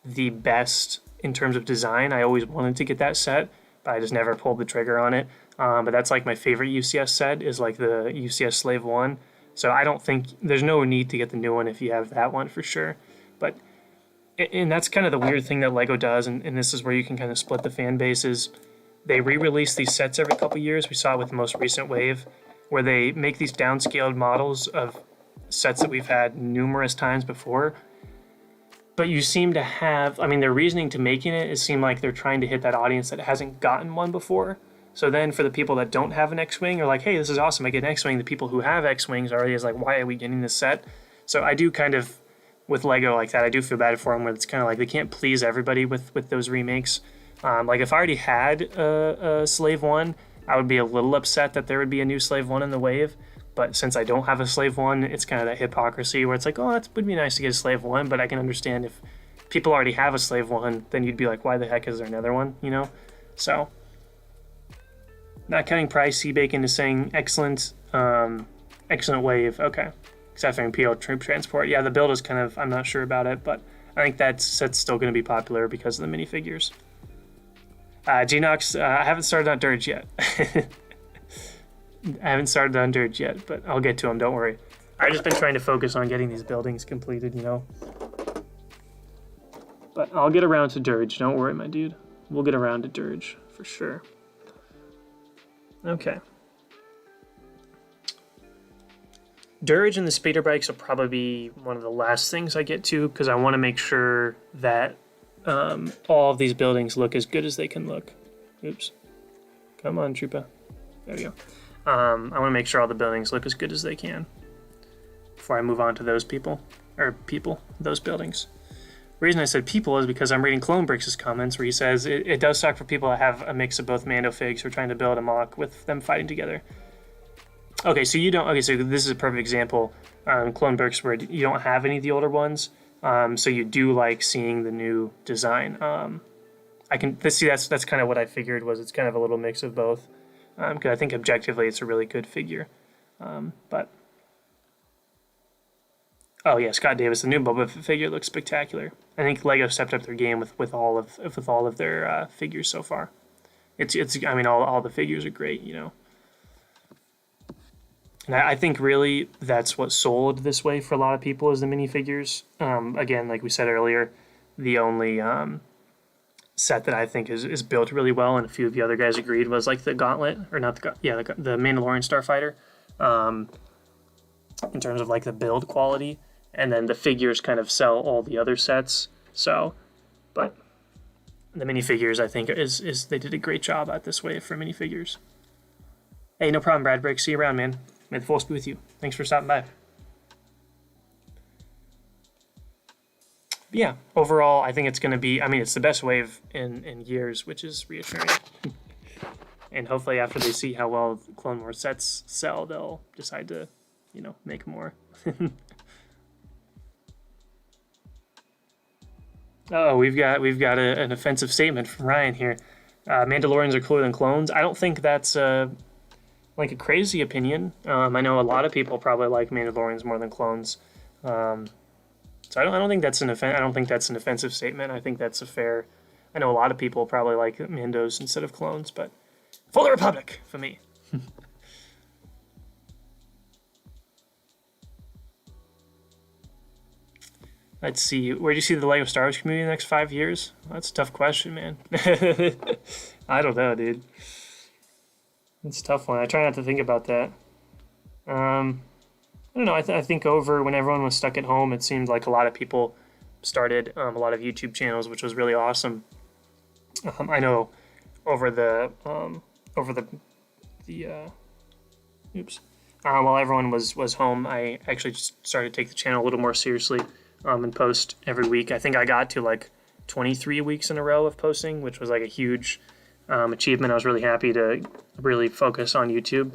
the best in terms of design. I always wanted to get that set, but I just never pulled the trigger on it. But that's like my favorite UCS set is like the UCS Slave 1. So I don't think there's no need to get the new one if you have that one for sure. And that's kind of the weird thing that LEGO does, and this is where you can kind of split the fan bases. They re-release these sets every couple years. We saw it with the most recent wave, where they make these downscaled models of sets that we've had numerous times before. But you seem to have, their reasoning to making it seem like they're trying to hit that audience that hasn't gotten one before. So then for the people that don't have an X-Wing are like, hey, this is awesome, I get an X-Wing. The people who have X-Wings already is like, why are we getting this set? So I do kind of, with LEGO like that, I do feel bad for them, where it's kind of like they can't please everybody with those remakes. Like if I already had a Slave 1, I would be a little upset that there would be a new Slave 1 in the wave. but since I don't have a slave 1, it's kind of that hypocrisy where it's like, oh, it would be nice to get a slave 1, but I can understand if people already have a slave 1, then you'd be like, why the heck is there another one, you know? So, not counting price, C-Bacon is saying excellent, excellent wave, okay. Except for Imperial Troop Transport. Yeah, the build is kind of, I'm not sure about it, but I think that's still going to be popular because of the minifigures. Genox, I haven't started on Dirge yet. I haven't started on Dirge yet, but I'll get to them, don't worry. I've just been trying to focus on getting these buildings completed, you know? But I'll get around to Dirge, don't worry, my dude. We'll get around to Dirge, for sure. Okay. Dirge and the speeder bikes will probably be one of the last things I get to, because I want to make sure that all of these buildings look as good as they can look. Oops. Come on, Troopa. There we go. I want to make sure all the buildings look as good as they can before I move on to those those buildings. The reason I said people is because I'm reading Clone Bricks' comments where he says it does suck for people that have a mix of both Mando figs who are trying to build a mock with them fighting together. Okay, so you don't. Okay, so this is a perfect example. Clone Bricks where you don't have any of the older ones, so you do like seeing the new design. I can see that's kind of what I figured was it's kind of a little mix of both. Because I think objectively it's a really good figure, but. Oh yeah, Scott Davis, the new Boba Fett figure looks spectacular. I think Lego stepped up their game with all of their figures so far. It's I mean all the figures are great, you know. And I think really that's what sold this way for a lot of people is the minifigures. Again, like we said earlier, the only set that I think is built really well, and a few of the other guys agreed, was like the Gauntlet, or not the Mandalorian Starfighter, in terms of like the build quality. And then the figures kind of sell all the other sets. So, but the minifigures, I think, is they did a great job at this wave for minifigures. Hey, no problem, Brad Brick. See you around, man. May the force be with you. Thanks for stopping by. But yeah, overall, I think it's going to be, I mean, it's the best wave in years, which is reassuring. And hopefully after they see how well Clone Wars sets sell, they'll decide to, you know, make more. Oh, we've got an offensive statement from Ryan here. Mandalorians are cooler than clones. I don't think that's like a crazy opinion. I know a lot of people probably like Mandalorians more than clones. So I don't think that's an offensive statement. I think that's a fair. I know a lot of people probably like Mandos instead of clones, but for the Republic for me. Let's see. Where do you see the Lego Star Wars community in the next 5 years? Well, that's a tough question, man. I don't know, dude. It's a tough one. I try not to think about that. I don't know. I think over when everyone was stuck at home, it seemed like a lot of people started a lot of YouTube channels, which was really awesome. I know over the while everyone was home, I actually just started to take the channel a little more seriously. And post every week. I think I got to like 23 weeks in a row of posting, which was like a huge achievement. I was really happy to really focus on YouTube.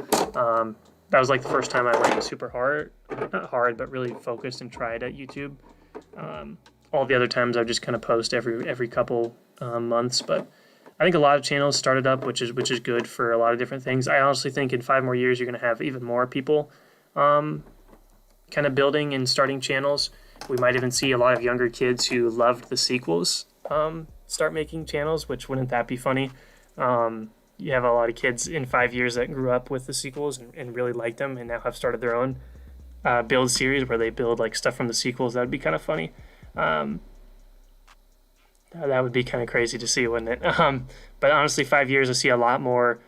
That was like the first time I went super hard, not hard, but really focused and tried at YouTube. All the other times I've just kind of post every couple months, but I think a lot of channels started up, which is good for a lot of different things. I honestly think in 5 more years you're going to have even more people kind of building and starting channels. We might even see a lot of younger kids who loved the sequels start making channels, which wouldn't that be funny? You have a lot of kids in 5 years that grew up with the sequels and really liked them and now have started their own build series where they build like stuff from the sequels. That would be kind of funny. That would be kind of crazy to see, wouldn't it? But honestly, 5 years, I see a lot more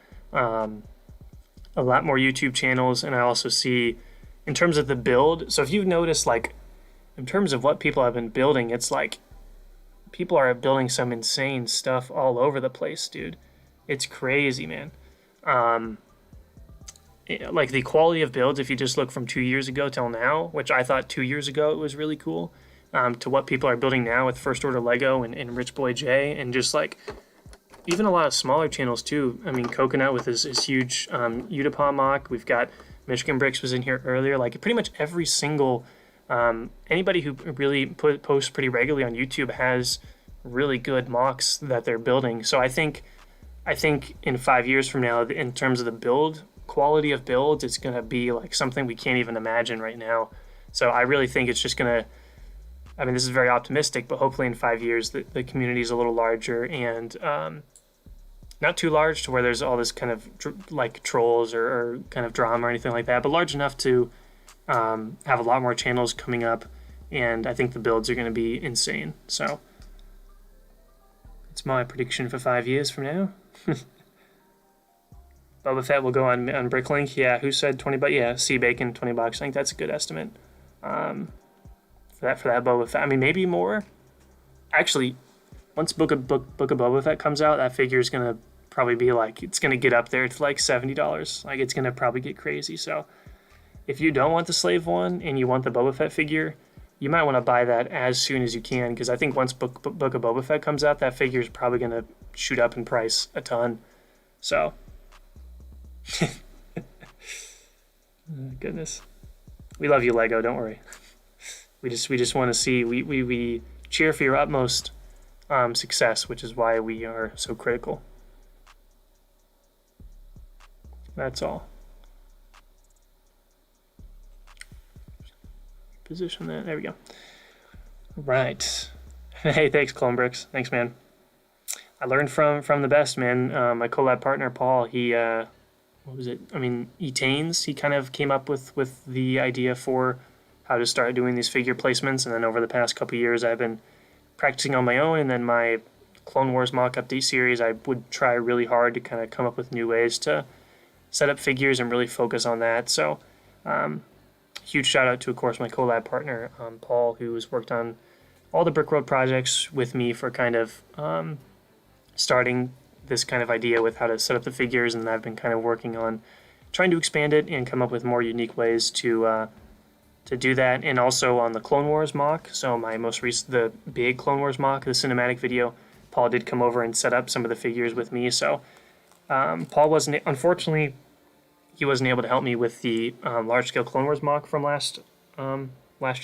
YouTube channels, and I also see in terms of the build. So if you've noticed, like, in terms of what people have been building, it's like people are building some insane stuff all over the place, dude. It's crazy, man. Like the quality of builds, if you just look from 2 years ago till now, which I thought 2 years ago it was really cool, to what people are building now with First Order Lego and Rich Boy J, and just like even a lot of smaller channels too. I mean, Coconut with his huge Utapau mock. We've got Michigan Bricks was in here earlier. Like pretty much every single anybody who really posts pretty regularly on YouTube has really good mocks that they're building. So I think in 5 years from now, in terms of the build quality of builds, it's going to be like something we can't even imagine right now. So I really think it's just going to, I mean, this is very optimistic, but hopefully in 5 years the community is a little larger and not too large to where there's all this kind of like trolls or kind of drama or anything like that, but large enough to have a lot more channels coming up, and I think the builds are going to be insane. So it's my prediction for 5 years from now. Boba Fett will go on Bricklink. Yeah, who said 20 bucks? Yeah, C Bacon, $20. I think that's a good estimate for that Boba Fett. I mean, maybe more. Actually, once Book of Boba Fett comes out, that figure is gonna probably be like, it's gonna get up there to like $70. Like, it's gonna probably get crazy. So if you don't want the Slave one and you want the Boba Fett figure, you might want to buy that as soon as you can, because I think once Book of Boba Fett comes out, that figure is probably gonna shoot up in price a ton. So. Oh, goodness, we love you, Lego. Don't worry. We just want to see. We cheer for your utmost success, which is why we are so critical. That's all. Position that. There we go. Right. Hey, thanks, Clone Bricks. Thanks, man. I learned from the best, man. My collab partner Paul. He. What was it? I mean, Etanes, he kind of came up with the idea for how to start doing these figure placements, and then over the past couple of years, I've been practicing on my own, and then my Clone Wars mock update series, I would try really hard to kind of come up with new ways to set up figures and really focus on that. So, huge shout out to, of course, my collab partner, Paul, who's worked on all the Brickworld projects with me for kind of starting this kind of idea with how to set up the figures, and I've been kind of working on trying to expand it and come up with more unique ways to do that. And also on the Clone Wars mock, so my most recent, the big Clone Wars mock, the cinematic video, Paul did come over and set up some of the figures with me. So Paul wasn't, unfortunately, he wasn't able to help me with the large-scale Clone Wars mock from last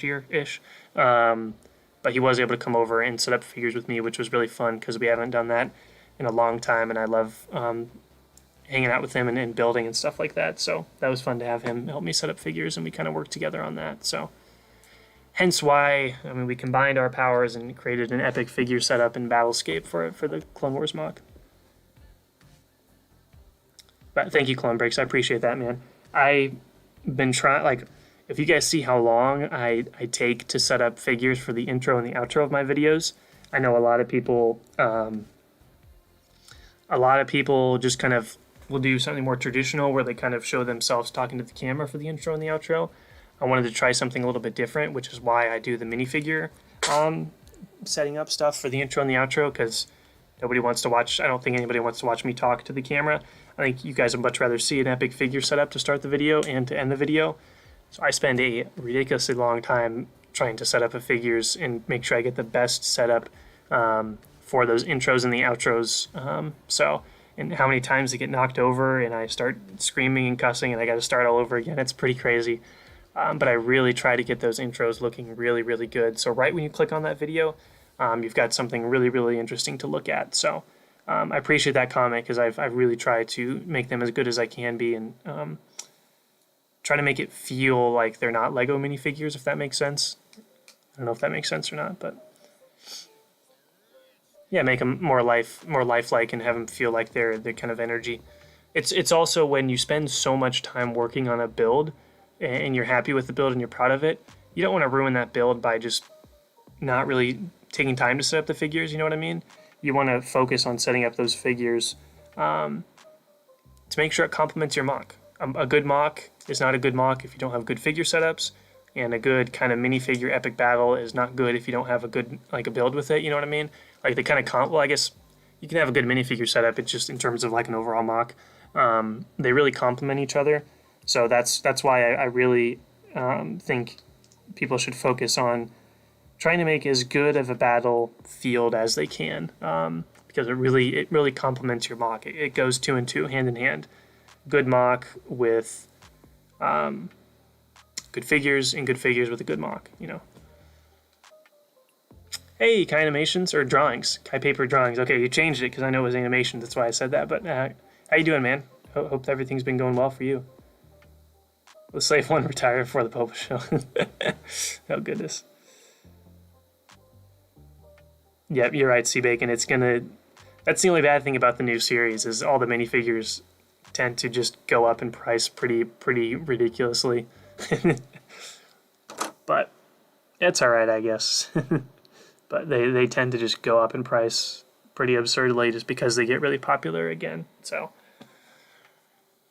year-ish. But he was able to come over and set up figures with me, which was really fun because we haven't done that in a long time, and I love hanging out with him and building and stuff like that. So that was fun to have him help me set up figures, and we kind of worked together on that. So hence why, I mean, we combined our powers and created an epic figure setup in Battlescape for the Clone Wars mock. But thank you, Clone Breaks. I appreciate that, man. I've been trying, like, if you guys see how long I take to set up figures for the intro and the outro of my videos, I know a lot of people just kind of will do something more traditional where they kind of show themselves talking to the camera for the intro and the outro. I wanted to try something a little bit different, which is why I do the minifigure setting up stuff for the intro and the outro, because nobody wants to watch, I don't think anybody wants to watch me talk to the camera. I think you guys would much rather see an epic figure setup to start the video and to end the video. So I spend a ridiculously long time trying to set up the figures and make sure I get the best setup for those intros and the outros. And how many times they get knocked over and I start screaming and cussing and I got to start all over again. It's pretty crazy. But I really try to get those intros looking really, really good. So right when you click on that video, you've got something really, really interesting to look at. So I appreciate that comment because I've really tried to make them as good as I can be and try to make it feel like they're not Lego minifigures, if that makes sense. I don't know if that makes sense or not, but yeah, make them more lifelike and have them feel like they're kind of energy. It's also when you spend so much time working on a build and you're happy with the build and you're proud of it, you don't want to ruin that build by just not really taking time to set up the figures, you know what I mean? You want to focus on setting up those figures to make sure it complements your mock. A good mock is not a good mock if you don't have good figure setups, and a good kind of minifigure epic battle is not good if you don't have a good, like, a build with it, you know what I mean? Like, they kind of well, I guess you can have a good minifigure setup, it's just in terms of like an overall mock. They really complement each other. So that's why I really think people should focus on trying to make as good of a battlefield as they can, because it really complements your mock. It goes two and two, hand in hand. Good mock with good figures and good figures with a good mock, you know. Hey, Kai Animations or Drawings? Kai Paper Drawings. Okay, you changed it because I know it was animation. That's why I said that. But how you doing, man? Hope everything's been going well for you. The Slave One retired before the Pope show. Oh, goodness. Yep, you're right, C-Bacon. It's gonna... That's the only bad thing about the new series is all the minifigures tend to just go up in price pretty ridiculously. But it's alright, I guess. But they tend to just go up in price pretty absurdly just because they get really popular again. So,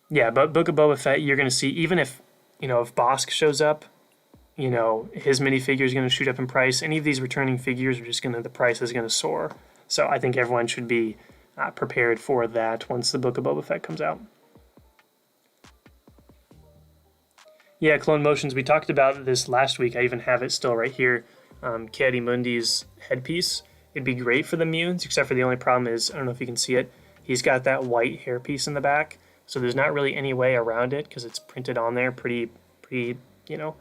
yeah, but Book of Boba Fett, you're going to see, even if, you know, if Bosk shows up, you know, his minifigure is going to shoot up in price. Any of these returning figures are just going to, the price is going to soar. So I think everyone should be prepared for that once the Book of Boba Fett comes out. Yeah, Clone Motions, we talked about this last week. I even have it still right here. Ki-Adi-Mundi's headpiece. It'd be great for the Munes, except for the only problem is, I don't know if you can see it, he's got that white hairpiece in the back, so there's not really any way around it because it's printed on there pretty, you know,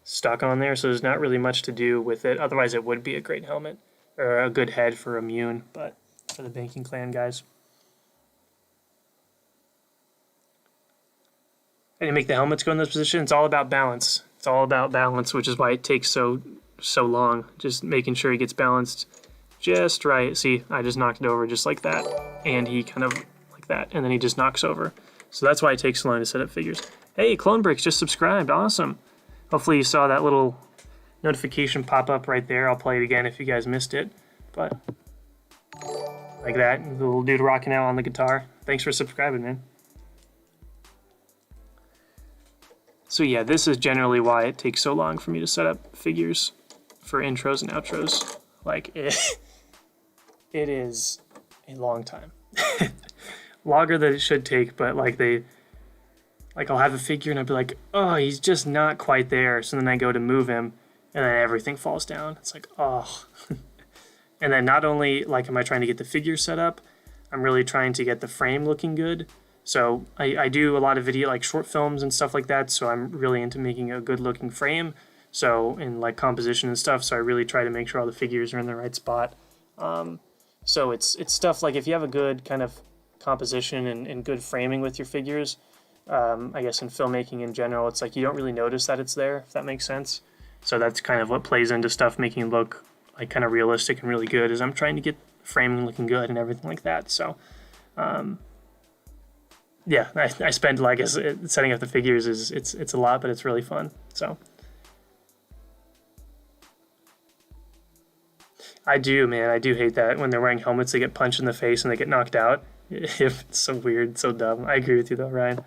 stuck on there, so there's not really much to do with it. Otherwise, it would be a great helmet, or a good head for a Mune, but for the Banking Clan guys. And to make the helmets go in this position, it's all about balance. It's all about balance, which is why it takes so long, just making sure he gets balanced just right. See, I just knocked it over just like that, and he kind of like that, and then he just knocks over. So that's why it takes so long to set up figures. Hey, Clone Bricks just subscribed, awesome. Hopefully you saw that little notification pop up right there. I'll play it again if you guys missed it, but like that, the little dude rocking out on the guitar. Thanks for subscribing, man. So yeah, this is generally why it takes so long for me to set up figures for intros and outros. Like, it is a long time. Longer than it should take, but like I'll have a figure and I'll be like, oh, he's just not quite there. So then I go to move him and then everything falls down. It's like, oh. And then not only like am I trying to get the figure set up, I'm really trying to get the frame looking good. So I do a lot of video, like short films and stuff like that, so I'm really into making a good looking frame. So in like composition and stuff, so I really try to make sure all the figures are in the right spot. So it's stuff like if you have a good kind of composition and good framing with your figures, I guess in filmmaking in general, it's like you don't really notice that it's there, if that makes sense. So that's kind of what plays into stuff making it look like kind of realistic and really good, is I'm trying to get framing looking good and everything like that. So yeah, I spend, like, setting up the figures it's a lot, but it's really fun. So I do, man. I do hate that when they're wearing helmets, they get punched in the face and they get knocked out. It's so weird, so dumb. I agree with you though, Ryan.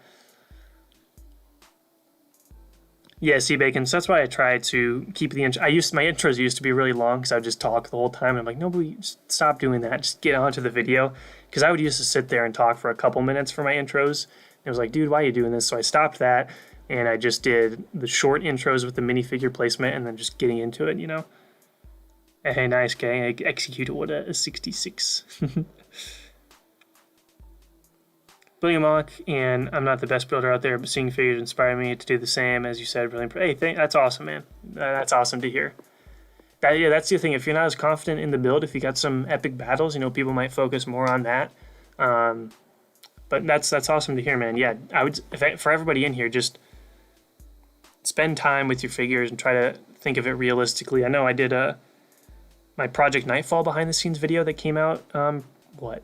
Yeah, C-Bacon. So that's why I try to keep the intro. My intros used to be really long because I would just talk the whole time. And I'm like, no, but stop doing that. Just get onto the video. Because I would used to sit there and talk for a couple minutes for my intros. And I was like, dude, why are you doing this? So I stopped that, and I just did the short intros with the minifigure placement and then just getting into it, you know? Hey, nice, gang. I executed what a 66. Building a mock, and I'm not the best builder out there, but seeing figures inspired me to do the same, as you said. Really, hey, that's awesome, man. That's awesome to hear. Yeah, that's the thing. If you're not as confident in the build, if you got some epic battles, you know, people might focus more on that. But that's awesome to hear, man. Yeah, for everybody in here, just spend time with your figures and try to think of it realistically. I know I did my Project Nightfall behind the scenes video that came out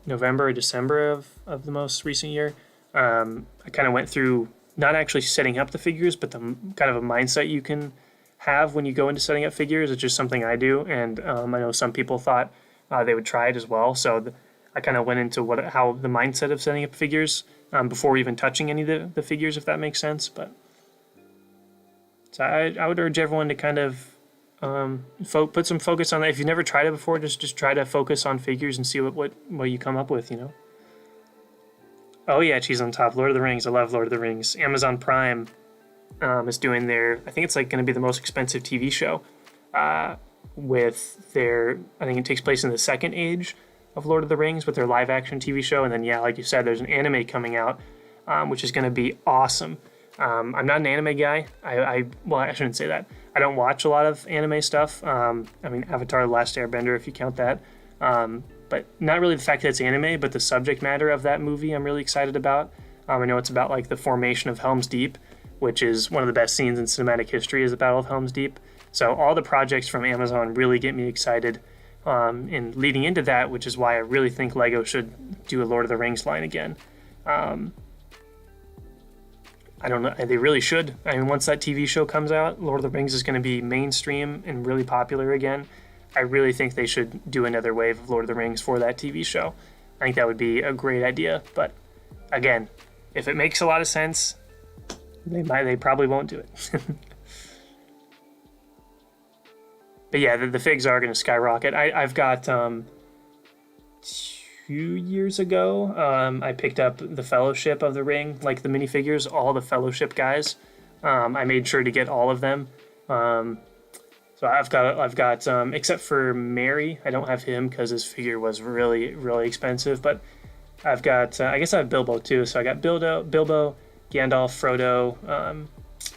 November or December of the most recent year. I kind of went through not actually setting up the figures, but the kind of a mindset you can have when you go into setting up figures. It's just something I do, and I know some people thought they would try it as well. So I kind of went into how the mindset of setting up figures before even touching any of the figures, if that makes sense. But so I would urge everyone to kind of put some focus on that. If you've never tried it before, just try to focus on figures and see what you come up with, you know. Oh yeah, Cheese on Top, Lord of the Rings. I love Lord of the Rings. Amazon Prime is doing I think it's like going to be the most expensive TV show with I think it takes place in the second age of Lord of the Rings with their live action TV show. And then, yeah, like you said, there's an anime coming out, which is going to be awesome. I'm not an anime guy. Well, I shouldn't say that. I don't watch a lot of anime stuff. I mean, Avatar: The Last Airbender, if you count that. But not really the fact that it's anime, but the subject matter of that movie I'm really excited about. I know it's about like the formation of Helm's Deep, which is one of the best scenes in cinematic history is the Battle of Helm's Deep. So all the projects from Amazon really get me excited. And leading into that, which is why I really think LEGO should do a Lord of the Rings line again. I don't know. They really should. I mean, once that TV show comes out, Lord of the Rings is going to be mainstream and really popular again. I really think they should do another wave of Lord of the Rings for that TV show. I think that would be a great idea. But again, if it makes a lot of sense, they probably won't do it. But yeah, the figs are going to skyrocket. I've got 2 years ago, I picked up the Fellowship of the Ring, like the minifigures, all the Fellowship guys. I made sure to get all of them. So I've got except for Mary, I don't have him because his figure was really, really expensive. But I've got, I guess I have Bilbo too. So I got Bilbo, Gandalf, Frodo,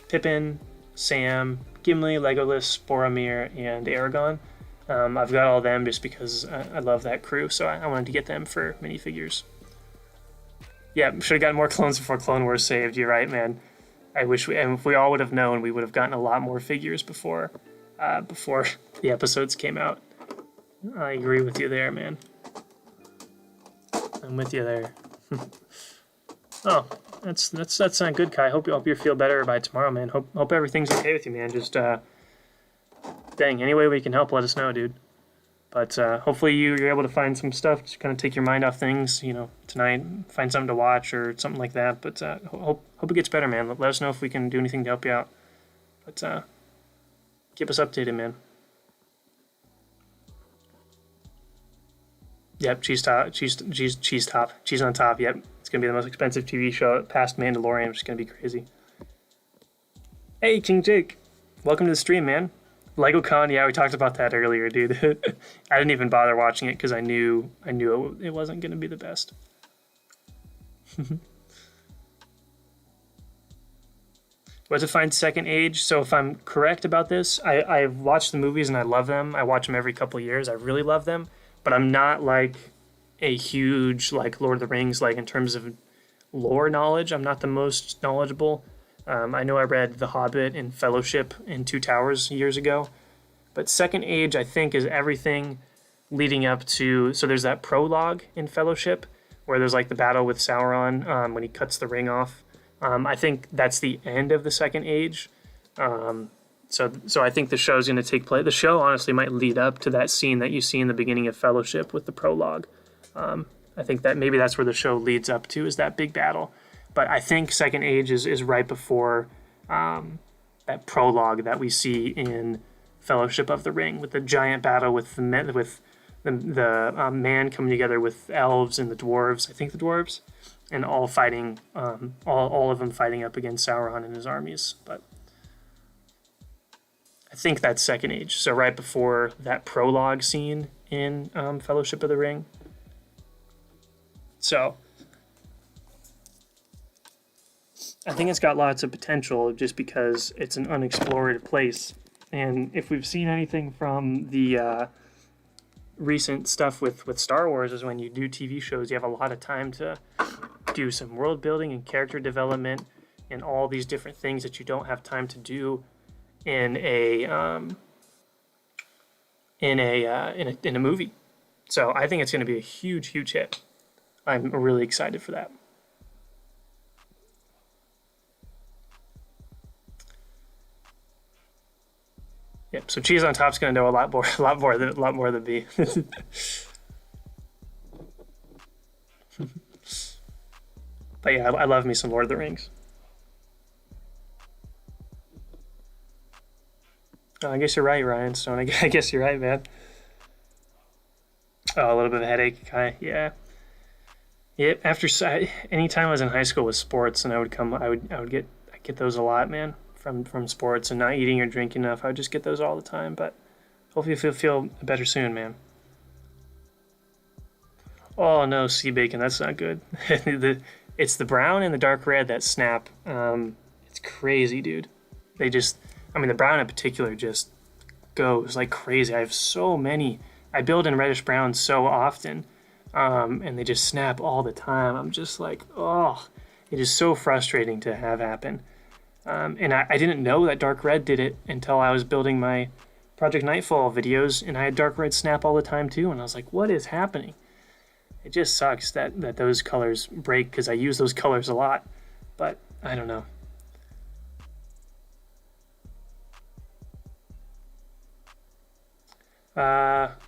Pippin, Sam, Gimli, Legolas, Boromir, and Aragorn. I've got all of them just because I love that crew, so I wanted to get them for minifigures. Yeah, should have gotten more clones before Clone Wars saved. You're right, man. I wish and if we all would have known, we would have gotten a lot more figures before the episodes came out. I agree with you there, man. I'm with you there. Oh, that's not good, Kai. Hope you feel better by tomorrow, man. Hope everything's okay with you, man. Just dang, any way we can help, let us know, dude. But hopefully you're able to find some stuff to kind of take your mind off things, tonight. Find something to watch or something like that. But hope it gets better, man. Let us know if we can do anything to help you out. But keep us updated, man. Yep, cheese on top. Yep, it's gonna be the most expensive TV show past Mandalorian. It's gonna be crazy. Hey, King Jake, welcome to the stream, man. LegoCon, yeah, we talked about that earlier, dude. I didn't even bother watching it because I knew it wasn't gonna be the best. What to find Second Age? So if I'm correct about this, I've watched the movies and I love them. I watch them every couple of years. I really love them. But I'm not like a huge like Lord of the Rings, like in terms of lore knowledge. I'm not the most knowledgeable. I know I read The Hobbit and Fellowship in Two Towers years ago. But Second Age, I think, is everything leading up to... So there's that prologue in Fellowship where there's like the battle with Sauron when he cuts the ring off. I think that's the end of the Second Age. So I think the show's going to take place. The show honestly might lead up to that scene that you see in the beginning of Fellowship with the prologue. I think that maybe that's where the show leads up to, is that big battle. But I think Second Age is right before that prologue that we see in Fellowship of the Ring, with the giant battle with the man coming together with elves and the dwarves. I think the dwarves, and all fighting, all of them fighting up against Sauron and his armies. But I think that's Second Age. So right before that prologue scene in Fellowship of the Ring. So I think it's got lots of potential just because it's an unexplored place. And if we've seen anything from the recent stuff with Star Wars, is when you do TV shows, you have a lot of time to do some world building and character development and all these different things that you don't have time to do in a movie. So I think it's going to be a huge hit. I'm really excited for that. Yep. So cheese on top's going to know a lot more than me. But yeah, I love me some Lord of the Rings. Oh, I guess you're right, Ryan Stone. I guess you're right, man. Oh, a little bit of a headache. Yeah. Yep. Anytime I was in high school with sports, and I'd get those a lot, man. From sports and not eating or drinking enough, I would just get those all the time. But hopefully you'll feel better soon, man. Oh no, sea bacon, that's not good. It's the brown and the dark red that snap. crazy, dude. They just, I mean, the brown in particular just goes like crazy. I have so many. I build in reddish brown so often, and they just snap all the time. I'm just like, oh, it is so frustrating to have happen. And I didn't know that dark red did it until I was building my Project Nightfall videos, and I had dark red snap all the time too. And I was like, what is happening? It just sucks that those colors break because I use those colors a lot, but I don't know.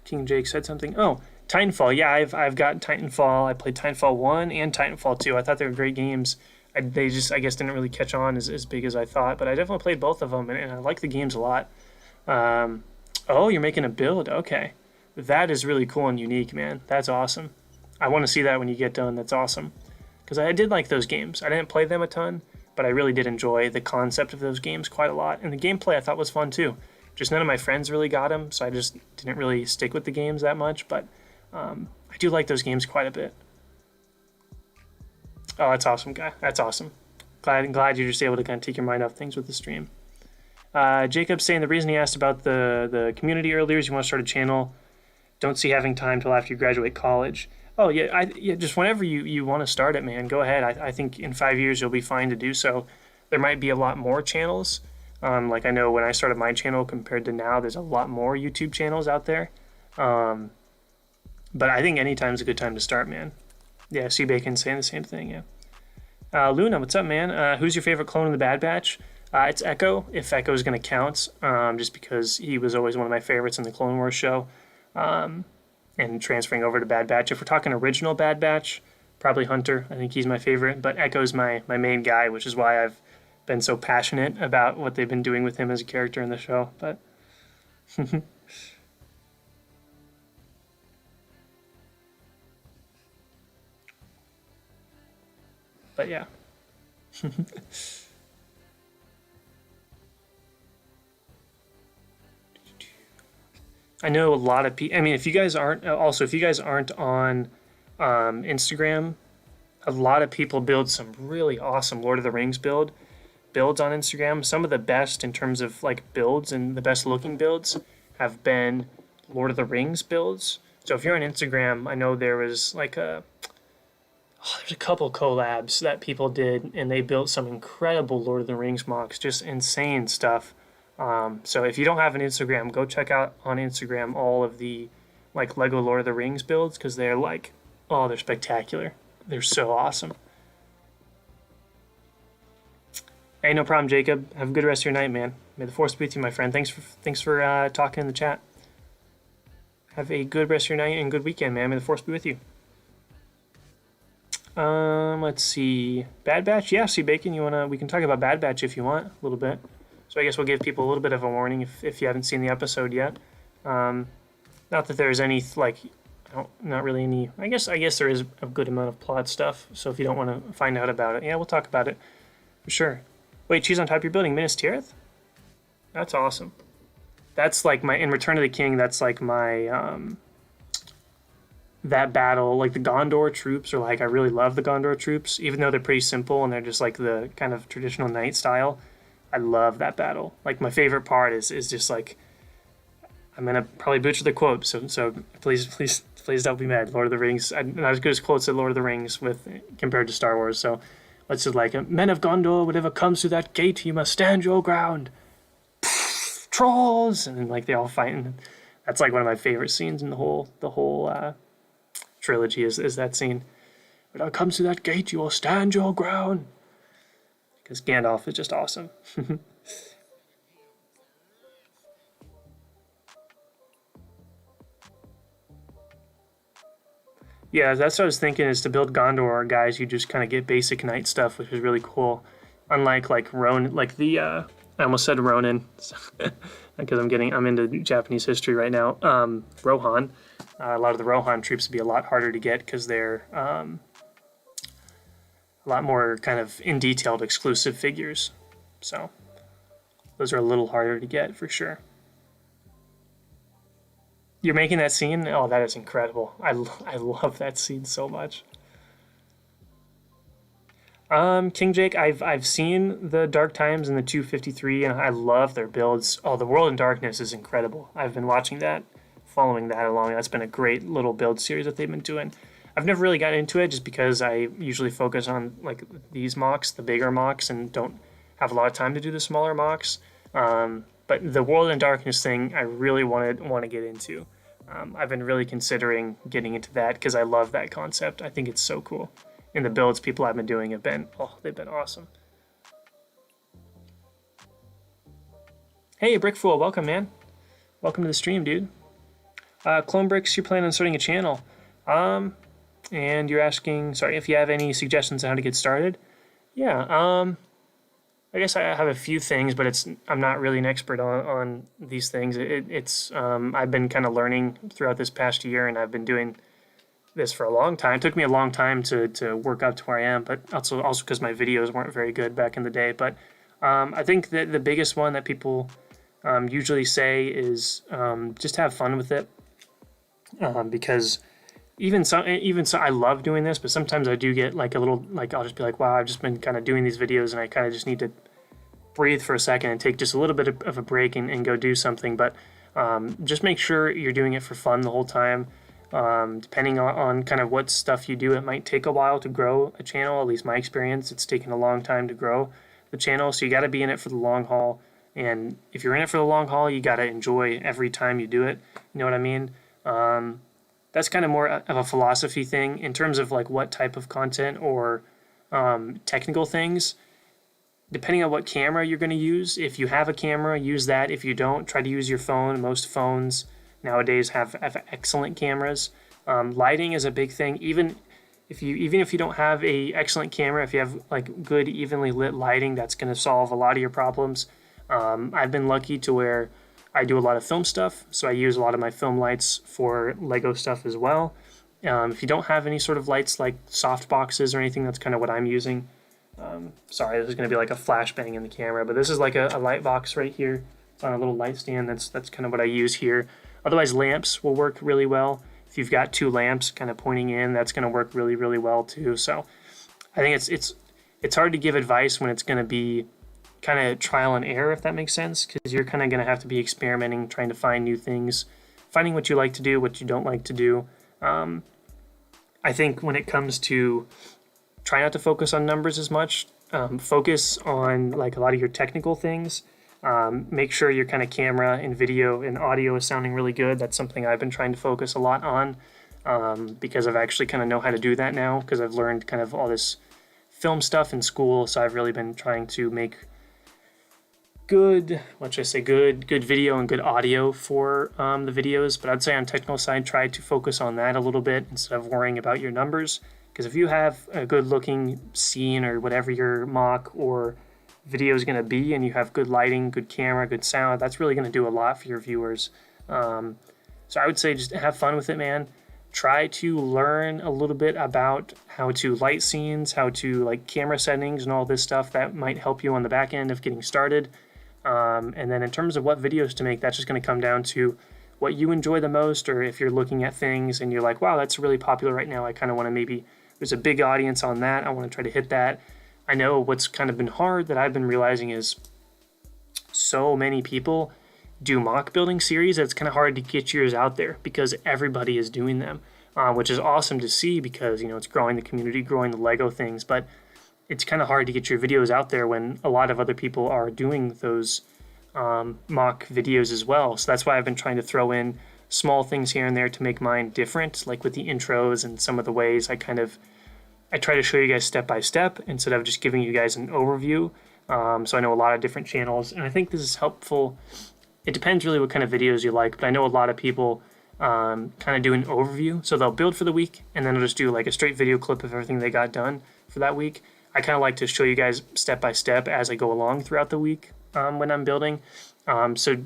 King Jake said something. Oh, Titanfall. Yeah, I've got Titanfall. I played Titanfall 1 and Titanfall 2. I thought they were great games. They just, I guess, didn't really catch on as big as I thought, but I definitely played both of them, and I like the games a lot. Oh, you're making a build. Okay. That is really cool and unique, man. That's awesome. I want to see that when you get done. That's awesome. Because I did like those games. I didn't play them a ton, but I really did enjoy the concept of those games quite a lot. And the gameplay I thought was fun too. Just none of my friends really got them, so I just didn't really stick with the games that much. But I do like those games quite a bit. Oh, that's awesome, guy. That's awesome. Glad you're just able to kind of take your mind off things with the stream. Jacob's saying the reason he asked about the community earlier is you want to start a channel. Don't see having time till after you graduate college. Oh, yeah, just whenever you want to start it, man, go ahead. I think in 5 years you'll be fine to do so. There might be a lot more channels. Like I know when I started my channel compared to now, there's a lot more YouTube channels out there. But I think anytime's a good time to start, man. Yeah, C-Bacon saying the same thing, yeah. Luna, what's up, man? Who's your favorite clone in the Bad Batch? It's Echo, if Echo is going to count, just because he was always one of my favorites in the Clone Wars show. And transferring over to Bad Batch. If we're talking original Bad Batch, probably Hunter. I think he's my favorite, but Echo's my main guy, which is why I've been so passionate about what they've been doing with him as a character in the show. But but yeah. I know a lot of people. I mean, if you guys aren't on Instagram, a lot of people build some really awesome Lord of the Rings builds on Instagram. Some of the best in terms of like builds and the best looking builds have been Lord of the Rings builds. So if you're on Instagram, I know there was like there's a couple collabs that people did, and they built some incredible Lord of the Rings mocks, just insane stuff. So if you don't have an Instagram, go check out on Instagram all of the like Lego Lord of the Rings builds, because they're like, oh, they're spectacular. They're so awesome. Hey, no problem, Jacob. Have a good rest of your night, man. May the force be with you, my friend. Thanks for talking in the chat. Have a good rest of your night and good weekend, man. May the force be with you. Let's see. Bad Batch? Yeah, see, Bacon, we can talk about Bad Batch if you want a little bit. So I guess we'll give people a little bit of a warning if you haven't seen the episode yet. Not that there's any, like, not really any, I guess there is a good amount of plot stuff. So if you don't want to find out about it, yeah, we'll talk about it for sure. Wait, cheese on top of your building, Minas Tirith? That's awesome. That's like in Return of the King, that's like my, that battle, like the Gondor troops are like, I really love the Gondor troops, even though they're pretty simple and they're just like the kind of traditional knight style. I love that battle. Like my favorite part is just like, I'm gonna probably butcher the quote, so please don't be mad. Lord of the Rings, not as good as quotes at Lord of the Rings compared to Star Wars. So let's just like, men of Gondor, whatever comes through that gate, you must stand your ground. Trolls, and then like they all fighting. That's like one of my favorite scenes in the whole trilogy is that scene. Whatever comes through that gate, you will stand your ground. Because Gandalf is just awesome. Yeah, that's what I was thinking, is to build Gondor, guys, you just kind of get basic knight stuff, which is really cool. Unlike like Ronin, like the, I almost said Ronin, because I'm into Japanese history right now. Rohan, a lot of the Rohan troops would be a lot harder to get because they're a lot more kind of in detailed exclusive figures. So those are a little harder to get for sure. You're making that scene? Oh, that is incredible. I love that scene so much. King Jake, I've seen the Dark Times and the 253, and I love their builds. Oh, the World in Darkness is incredible. I've been watching that, following that along. That's been a great little build series that they've been doing. I've never really got into it just because I usually focus on like these mocks, the bigger mocks, and don't have a lot of time to do the smaller mocks. But the World in Darkness thing, I really want to get into. I've been really considering getting into that because I love that concept. I think it's so cool. And the builds people have been doing have been, oh, they've been awesome. Hey, Brickfool, welcome, man. Welcome to the stream, dude. Clone Bricks, you're planning on starting a channel. And you're asking, sorry, if you have any suggestions on how to get started. Yeah, I guess I have a few things, but I'm not really an expert on these things. I've been kind of learning throughout this past year, and I've been doing this for a long time. It took me a long time to work up to where I am, but also because my videos weren't very good back in the day. But I think that the biggest one that people usually say is just have fun with it, because even so I love doing this, but sometimes I do get like a little, like I'll just be like, wow, I've just been kind of doing these videos and I kind of just need to breathe for a second and take just a little bit of a break and go do something. But just make sure you're doing it for fun the whole time. Depending on kind of what stuff you do, it might take a while to grow a channel. At least my experience, it's taken a long time to grow the channel. So you got to be in it for the long haul. And if you're in it for the long haul, you got to enjoy every time you do it. You know what I mean? That's kind of more of a philosophy thing in terms of like what type of content or technical things. Depending on what camera you're going to use, if you have a camera, use that. If you don't, try to use your phone. Most phones nowadays have excellent cameras. Lighting is a big thing. Even if you don't have a excellent camera, if you have like good evenly lit lighting, that's going to solve a lot of your problems. I've been lucky to where I do a lot of film stuff, so I use a lot of my film lights for Lego stuff as well. If you don't have any sort of lights like soft boxes or anything, that's kind of what I'm using. Sorry, this is going to be like a flashbang in the camera, but this is like a light box right here. It's on a little light stand. That's kind of what I use here. Otherwise, lamps will work really well. If you've got two lamps kind of pointing in, that's going to work really, really well too. So I think it's hard to give advice when it's going to be kind of trial and error, if that makes sense, because you're kind of going to have to be experimenting, trying to find new things, finding what you like to do, what you don't like to do. I think when it comes to try not to focus on numbers as much, focus on like a lot of your technical things. Make sure your kind of camera and video and audio is sounding really good. That's something I've been trying to focus a lot on, because I've actually kind of know how to do that now because I've learned kind of all this film stuff in school. So I've really been trying to make good video and good audio for the videos. But I'd say on technical side, try to focus on that a little bit instead of worrying about your numbers. Because if you have a good looking scene or whatever your mock or video is going to be, and you have good lighting, good camera, good sound, that's really going to do a lot for your viewers. So I would say just have fun with it, man. Try to learn a little bit about how to light scenes, how to like camera settings and all this stuff that might help you on the back end of getting started. And then in terms of what videos to make, that's just going to come down to what you enjoy the most, or if you're looking at things and you're like, wow, that's really popular right now, I kind of want to maybe, there's a big audience on that, I want to try to hit that. I know what's kind of been hard that I've been realizing is so many people do mock building series that it's kind of hard to get yours out there because everybody is doing them, which is awesome to see because, you know, it's growing the community, growing the Lego things, but it's kind of hard to get your videos out there when a lot of other people are doing those mock videos as well. So that's why I've been trying to throw in small things here and there to make mine different, like with the intros and some of the ways I try to show you guys step by step instead of just giving you guys an overview. So I know a lot of different channels, and I think this is helpful. It depends really what kind of videos you like, but I know a lot of people kind of do an overview. So they'll build for the week, and then they'll just do like a straight video clip of everything they got done for that week. I kind of like to show you guys step by step as I go along throughout the week when I'm building. So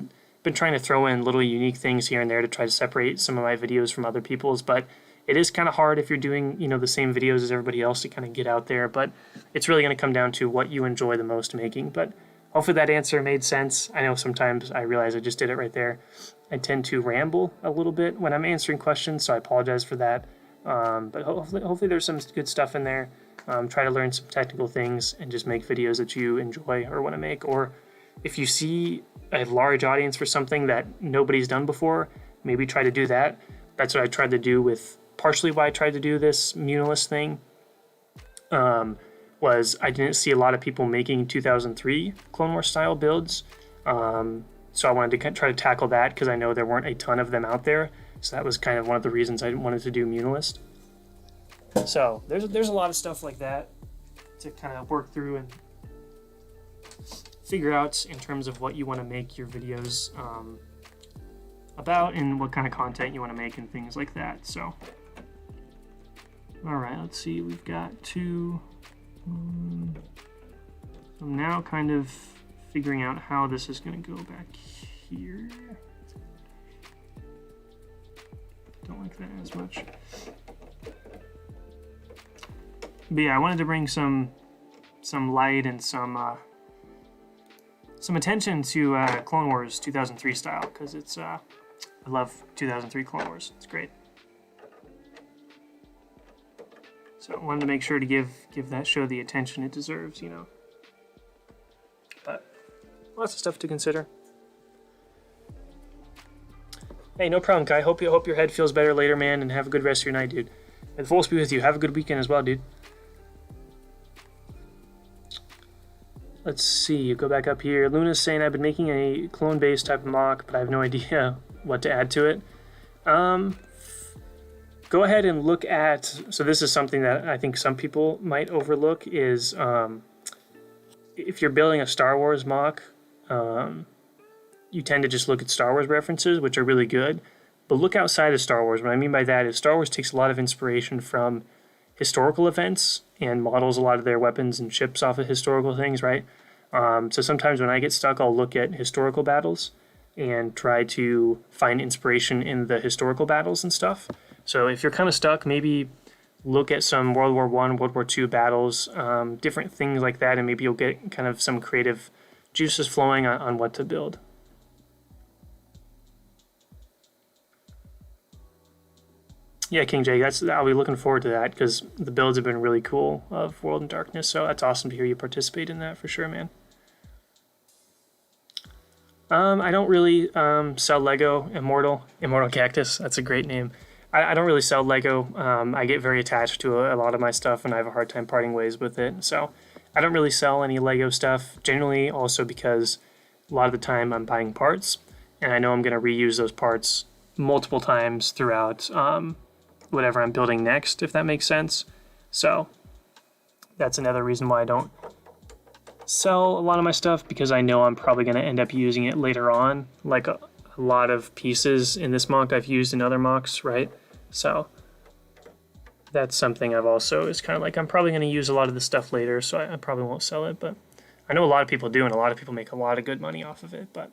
been trying to throw in little unique things here and there to try to separate some of my videos from other people's, but it is kind of hard if you're doing, you know, the same videos as everybody else to kind of get out there, but it's really going to come down to what you enjoy the most making. But hopefully that answer made sense. I know sometimes I realize I just did it right there. I tend to ramble a little bit when I'm answering questions, so I apologize for that. But hopefully there's some good stuff in there. Try to learn some technical things and just make videos that you enjoy or want to make. Or if you see a large audience for something that nobody's done before, maybe try to do that. That's what I tried to do with, partially why I tried to do this Muunilinst thing, was I didn't see a lot of people making 2003 Clone Wars style builds. So I wanted to try to tackle that because I know there weren't a ton of them out there. So that was kind of one of the reasons I wanted to do Muunilinst. So there's a lot of stuff like that to kind of work through and figure out in terms of what you want to make your videos about and what kind of content you want to make and things like that. So, all right, let's see. We've got two. I'm now kind of figuring out how this is going to go back here. Don't like that as much. But yeah, I wanted to bring some light and some attention to Clone Wars 2003 style, because it's I love 2003 Clone Wars. It's great. So I wanted to make sure to give that show the attention it deserves, you know. But lots of stuff to consider. Hey, no problem, Kai. Hope your head feels better later, man, and have a good rest of your night, dude. And full speed with you. Have a good weekend as well, dude. Let's see, go back up here. Luna's saying, I've been making a clone-based type of mock, but I have no idea what to add to it. Go ahead and look at, so this is something that I think some people might overlook, is if you're building a Star Wars mock, you tend to just look at Star Wars references, which are really good, but look outside of Star Wars. What I mean by that is Star Wars takes a lot of inspiration from historical events and models a lot of their weapons and ships off of historical things, right? So sometimes when I get stuck, I'll look at historical battles and try to find inspiration in the historical battles and stuff. So if you're kind of stuck, maybe look at some World War I, World War II battles, different things like that, and maybe you'll get kind of some creative juices flowing on what to build. Yeah, King Jay, I'll be looking forward to that because the builds have been really cool of World in Darkness, so that's awesome to hear you participate in that for sure, man. I don't really sell Lego Immortal Cactus. That's a great name. I don't really sell Lego. I get very attached to a lot of my stuff, and I have a hard time parting ways with it. So I don't really sell any Lego stuff, generally also because a lot of the time I'm buying parts, and I know I'm going to reuse those parts multiple times throughout whatever I'm building next, if that makes sense. So that's another reason why I don't sell a lot of my stuff, because I know I'm probably going to end up using it later on, like a lot of pieces in this mock I've used in other mocks, right? So that's something I've also is kind of like I'm probably going to use a lot of this stuff later, so I probably won't sell it, but I know a lot of people do, and a lot of people make a lot of good money off of it. But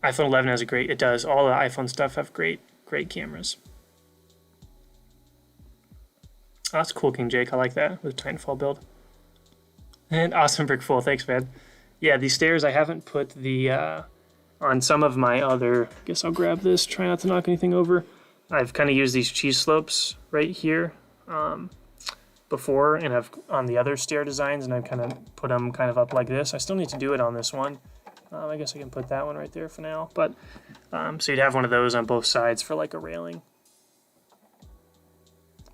iPhone 11 has it does, all the iPhone stuff have great cameras. Oh, that's cool, King Jake. I like that with Titanfall build. And awesome, Brickful. Thanks, man. Yeah, these stairs, I haven't put the on some of my other. Guess I'll grab this. Try not to knock anything over. I've kind of used these cheese slopes right here before, and I've on the other stair designs, and I've kind of put them kind of up like this. I still need to do it on this one. I guess I can put that one right there for now. But so you'd have one of those on both sides for like a railing.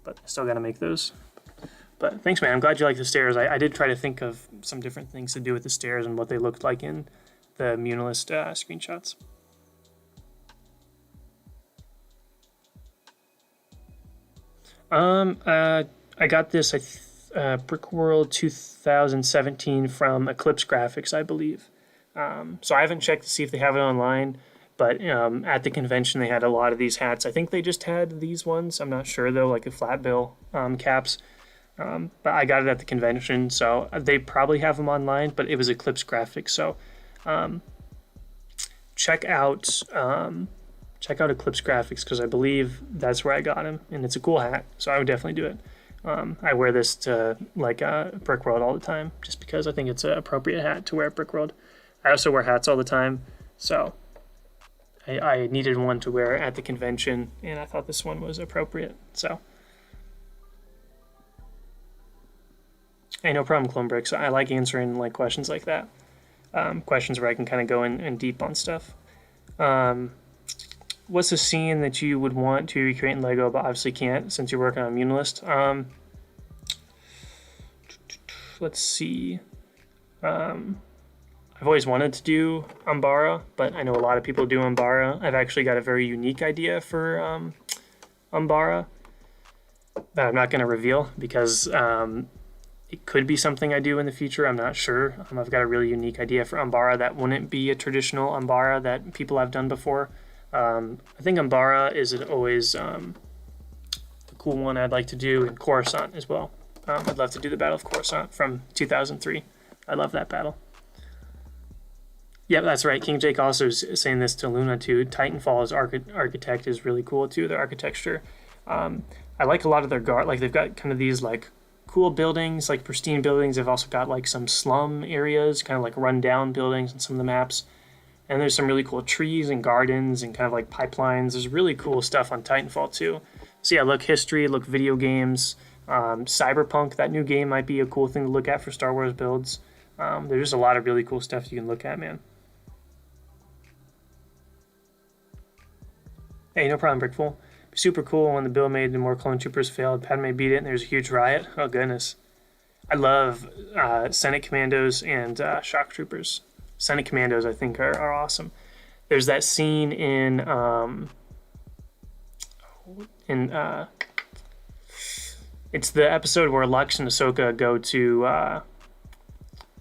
But I still got to make those. But thanks, man. I'm glad you like the stairs. I did try to think of some different things to do with the stairs and what they looked like in the Muunilinst screenshots. I got this Brickworld 2017 from Eclipse Graphics, I believe. So I haven't checked to see if they have it online, but at the convention they had a lot of these hats. I think they just had these ones. I'm not sure though, like the flat bill caps. But I got it at the convention, so they probably have them online, but it was Eclipse Graphics. So check out Eclipse Graphics, because I believe that's where I got him, and it's a cool hat, so I would definitely do it. I wear this to like Brickworld all the time, just because I think it's an appropriate hat to wear at Brickworld. I also wear hats all the time, so I needed one to wear at the convention, and I thought this one was appropriate. So Hey, no problem, Clone Bricks. I like answering like questions like that. Questions where I can kind of go in deep on stuff. What's a scene that you would want to recreate in Lego, but obviously can't since you're working on Muunilinst? Let's see. I've always wanted to do Umbara, but I know a lot of people do Umbara. I've actually got a very unique idea for Umbara that I'm not going to reveal because it could be something I do in the future. I'm not sure. I've got a really unique idea for Umbara that wouldn't be a traditional Umbara that people have done before. I think Umbara is always a cool one I'd like to do in Coruscant as well. I'd love to do the Battle of Coruscant from 2003. I love that battle. Yeah, that's right. King Jake also is saying this to Luna too. Titanfall's architect is really cool too. Their architecture. I like a lot of their like they've got kind of these like cool buildings, like pristine buildings. They've also got like some slum areas, kind of like run down buildings on some of the maps. And there's some really cool trees and gardens and kind of like pipelines. There's really cool stuff on Titanfall too. So yeah, look history, look video games. Cyberpunk, that new game might be a cool thing to look at for Star Wars builds. There's just a lot of really cool stuff you can look at, man. Hey, no problem, Brickful. Super cool when the build made and more clone troopers failed. Padme beat it and there's a huge riot. Oh, goodness. I love Senate Commandos and Shock Troopers. Senate Commandos, I think, are awesome. There's that scene in it's the episode where Lux and Ahsoka go to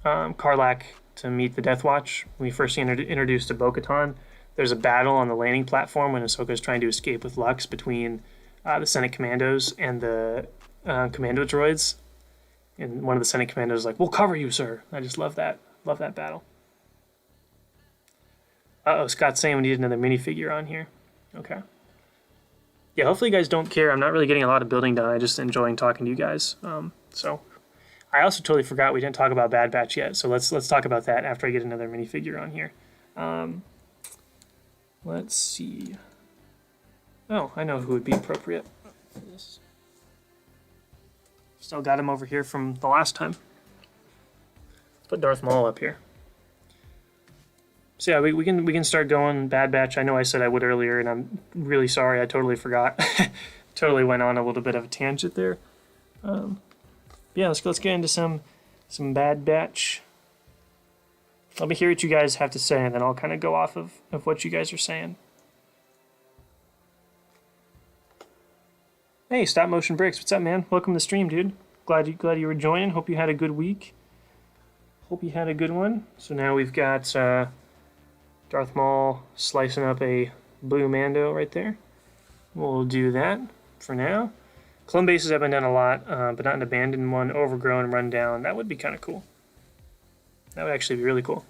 Karlak to meet the Death Watch. When we first introduced to Bo-Katan, there's a battle on the landing platform when Ahsoka is trying to escape with Lux between the Senate Commandos and the commando droids. And one of the Senate Commandos is like, "We'll cover you, sir." I just love that. Love that battle. Uh-oh, Scott's saying we need another minifigure on here. Okay. Yeah, hopefully you guys don't care. I'm not really getting a lot of building done. I just enjoying talking to you guys. So I also totally forgot we didn't talk about Bad Batch yet. So let's talk about that after I get another minifigure on here. Let's see. Oh, I know who would be appropriate for this. Still got him over here from the last time. Let's put Darth Maul up here. So yeah, we can start going Bad Batch. I know I said I would earlier, and I'm really sorry. I totally forgot. Totally went on a little bit of a tangent there. Yeah, let's get into some Bad Batch. Let me hear what you guys have to say, and then I'll kind of go off of what you guys are saying. Hey, Stop Motion Bricks, what's up, man? Welcome to the stream, dude. Glad you were joining. Hope you had a good week. Hope you had a good one. So now we've got Darth Maul slicing up a blue Mando right there. We'll do that for now. Clone bases have been done a lot, but not an abandoned one, overgrown, run down. That would be kind of cool. That would actually be really cool.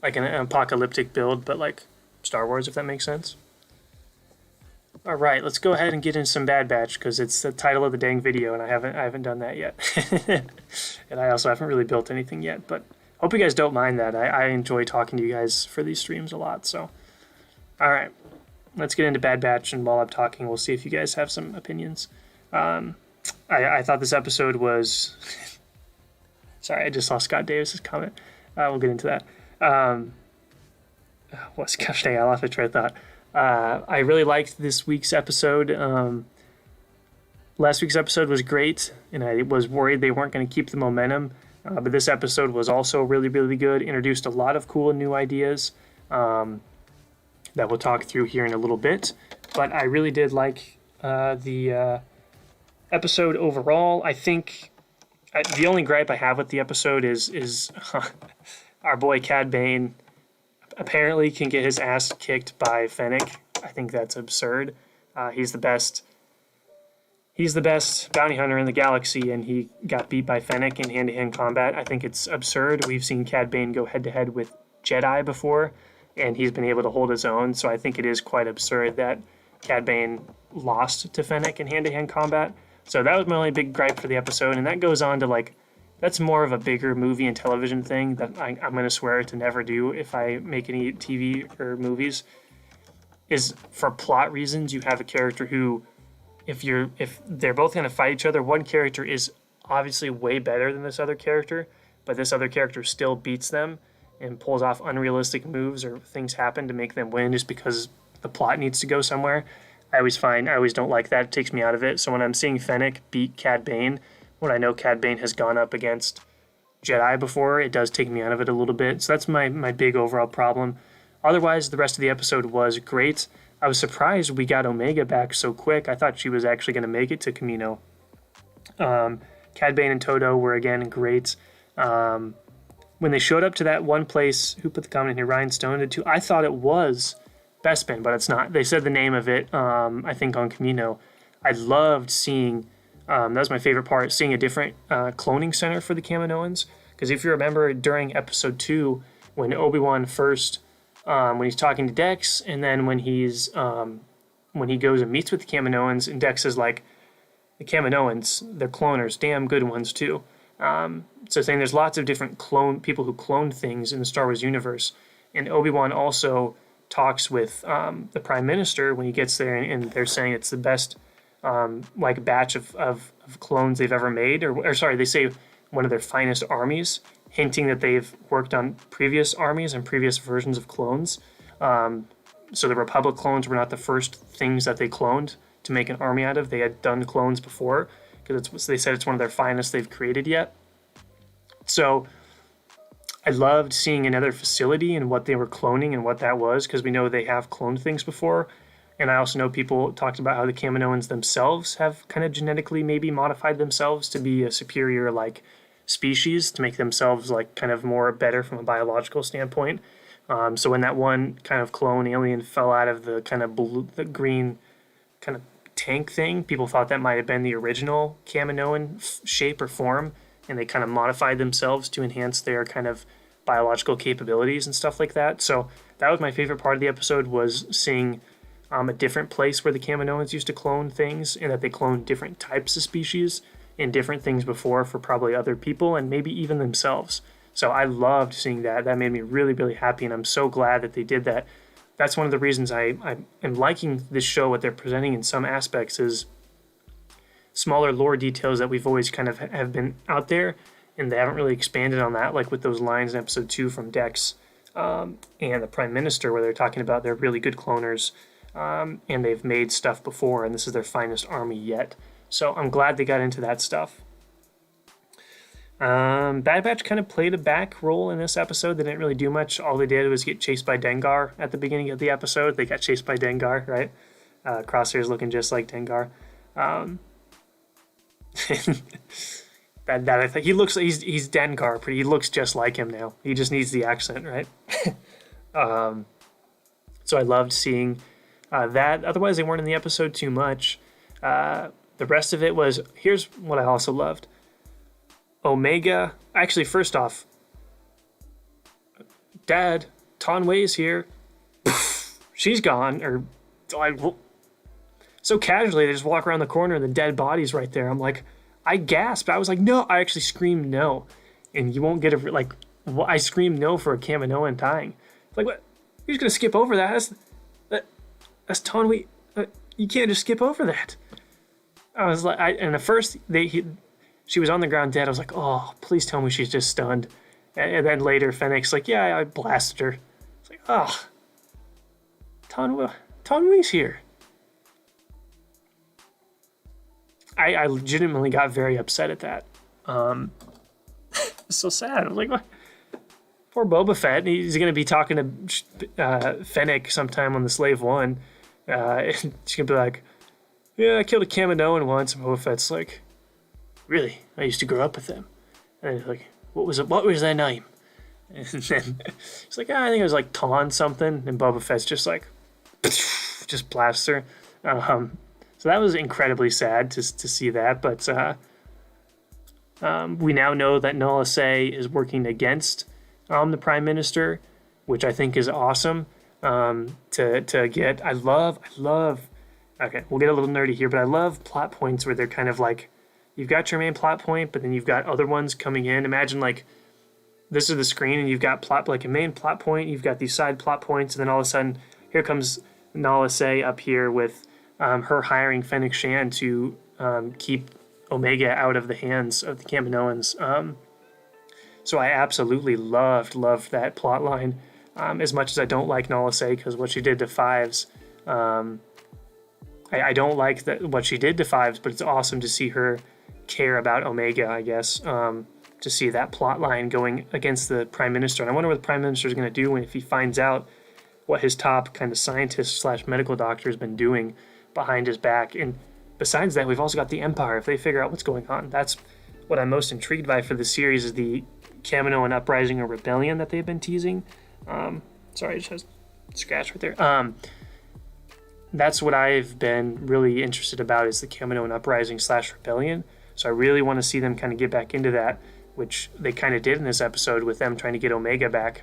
Like an apocalyptic build, but like Star Wars, if that makes sense. All right, let's go ahead and get into some Bad Batch because it's the title of the dang video, and I haven't done that yet. And I also haven't really built anything yet, but hope you guys don't mind that. I enjoy talking to you guys for these streams a lot. So, all right, let's get into Bad Batch, and while I'm talking, we'll see if you guys have some opinions. I thought this episode was. Sorry, I just saw Scott Davis's comment. We'll get into that. Gosh dang, I lost my train of thought. I really liked this week's episode. Last week's episode was great, and I was worried they weren't going to keep the momentum. But this episode was also really, really good. Introduced a lot of cool new ideas that we'll talk through here in a little bit. But I really did like the episode overall. I think the only gripe I have with the episode is our boy Cad Bane apparently can get his ass kicked by Fennec. I think that's absurd. He's the best bounty hunter in the galaxy, and he got beat by Fennec in hand-to-hand combat. I think it's absurd. We've seen Cad Bane go head-to-head with Jedi before, and he's been able to hold his own, so I think it is quite absurd that Cad Bane lost to Fennec in hand-to-hand combat. So that was my only big gripe for the episode, and that goes on to, like, that's more of a bigger movie and television thing that I'm going to swear to never do if I make any TV or movies, is for plot reasons you have a character who, if they're both going to fight each other, one character is obviously way better than this other character, but this other character still beats them and pulls off unrealistic moves or things happen to make them win just because the plot needs to go somewhere. I always don't like that. It takes me out of it. So when I'm seeing Fennec beat Cad Bane, when I know Cad Bane has gone up against Jedi before, it does take me out of it a little bit. So that's my big overall problem. Otherwise, the rest of the episode was great. I was surprised we got Omega back so quick. I thought she was actually going to make it to Kamino. Cad Bane and Todo were again great. When they showed up to that one place, who put the comment in here? Ryan Stone did too. I thought it was Bespin, but it's not. They said the name of it, I think, on Kamino. I loved seeing, that was my favorite part, seeing a different cloning center for the Kaminoans. Because if you remember during episode 2, when Obi-Wan first, when he's talking to Dex, and then when he's when he goes and meets with the Kaminoans, and Dex is like, the Kaminoans, they're cloners, damn good ones too. So saying there's lots of different people who cloned things in the Star Wars universe. And Obi-Wan also talks with the Prime Minister when he gets there, and they're saying it's the best batch of clones they've ever made. Or sorry, they say one of their finest armies, hinting that they've worked on previous armies and previous versions of clones. So the Republic clones were not the first things that they cloned to make an army out of. They had done clones before, because they said it's one of their finest they've created yet. So I loved seeing another facility and what they were cloning and what that was, because we know they have cloned things before. And I also know people talked about how the Kaminoans themselves have kind of genetically maybe modified themselves to be a superior species, to make themselves kind of more better from a biological standpoint. So when that one kind of clone alien fell out of the kind of the green kind of tank thing, people thought that might have been the original Kaminoan shape or form, and they kind of modified themselves to enhance their kind of biological capabilities and stuff like that. So that was my favorite part of the episode, was seeing a different place where the Kaminoans used to clone things, and that they cloned different types of species and different things before for probably other people and maybe even themselves. So I loved seeing that. That made me really, really happy, and I'm so glad that they did that. That's one of the reasons I am liking this show. What they're presenting in some aspects is smaller lore details that we've always kind of have been out there, and they haven't really expanded on that, like with those lines in episode 2 from Dex and the Prime Minister, where they're talking about they're really good cloners, and they've made stuff before, and this is their finest army yet. So I'm glad they got into that stuff. Bad Batch kind of played a back role in this episode. They didn't really do much. All they did was get chased by Dengar at the beginning of the episode. They got chased by Dengar, right? Crosshair's looking just like Dengar. That I think he's Dengar, but he looks just like him now. He just needs the accent, right? So I loved seeing that. Otherwise, they weren't in the episode too much. The rest of it was, here's what I also loved. Omega, actually, first off, Dad, Ton Wei's here. She's gone, or so casually they just walk around the corner and the dead body's right there. I'm like, I gasped. I was like, no. I actually screamed no, and you won't get I screamed no for a Kaminoan dying. Like, what? You're just gonna skip over that? That's Ton Wei. You can't just skip over that. I was like, and at first she was on the ground dead. I was like, oh, please tell me she's just stunned. And then later, Fennec's like, yeah, I blasted her. It's like, oh, Ton Wei's here. I legitimately got very upset at that. It's so sad. I was like, what? Poor Boba Fett. He's going to be talking to Fennec sometime on the Slave One. And she's going to be like, yeah, I killed a Kaminoan once. And Boba Fett's like, really? I used to grow up with them. And he's like, what was their name? And then he's like, I think it was like Ton something. And Boba Fett's just like, just blasts her. So that was incredibly sad to see that. But we now know that Nala Se is working against the Prime Minister, which I think is awesome. To get, I love. Okay, we'll get a little nerdy here, but I love plot points where they're kind of like, you've got your main plot point, but then you've got other ones coming in. Imagine this is the screen, and you've got a main plot point, you've got these side plot points, and then all of a sudden, here comes Nala Se up here with her hiring Fennec Shan to keep Omega out of the hands of the Kaminoans. So I absolutely loved that plot line. As much as I don't like Nalase because what she did to Fives, I don't like what she did to Fives, but it's awesome to see her care about Omega, I guess. To see that plot line going against the Prime Minister. And I wonder what the Prime Minister is going to do if he finds out what his top kind of scientist / medical doctor has been doing behind his back. And besides that, we've also got the Empire. If they figure out what's going on, that's what I'm most intrigued by for the series, is the Kaminoan uprising or rebellion that they've been teasing. Sorry, I just had a scratch right there. That's what I've been really interested about, is the Kaminoan uprising / rebellion. So I really want to see them kind of get back into that, which they kind of did in this episode with them trying to get Omega back.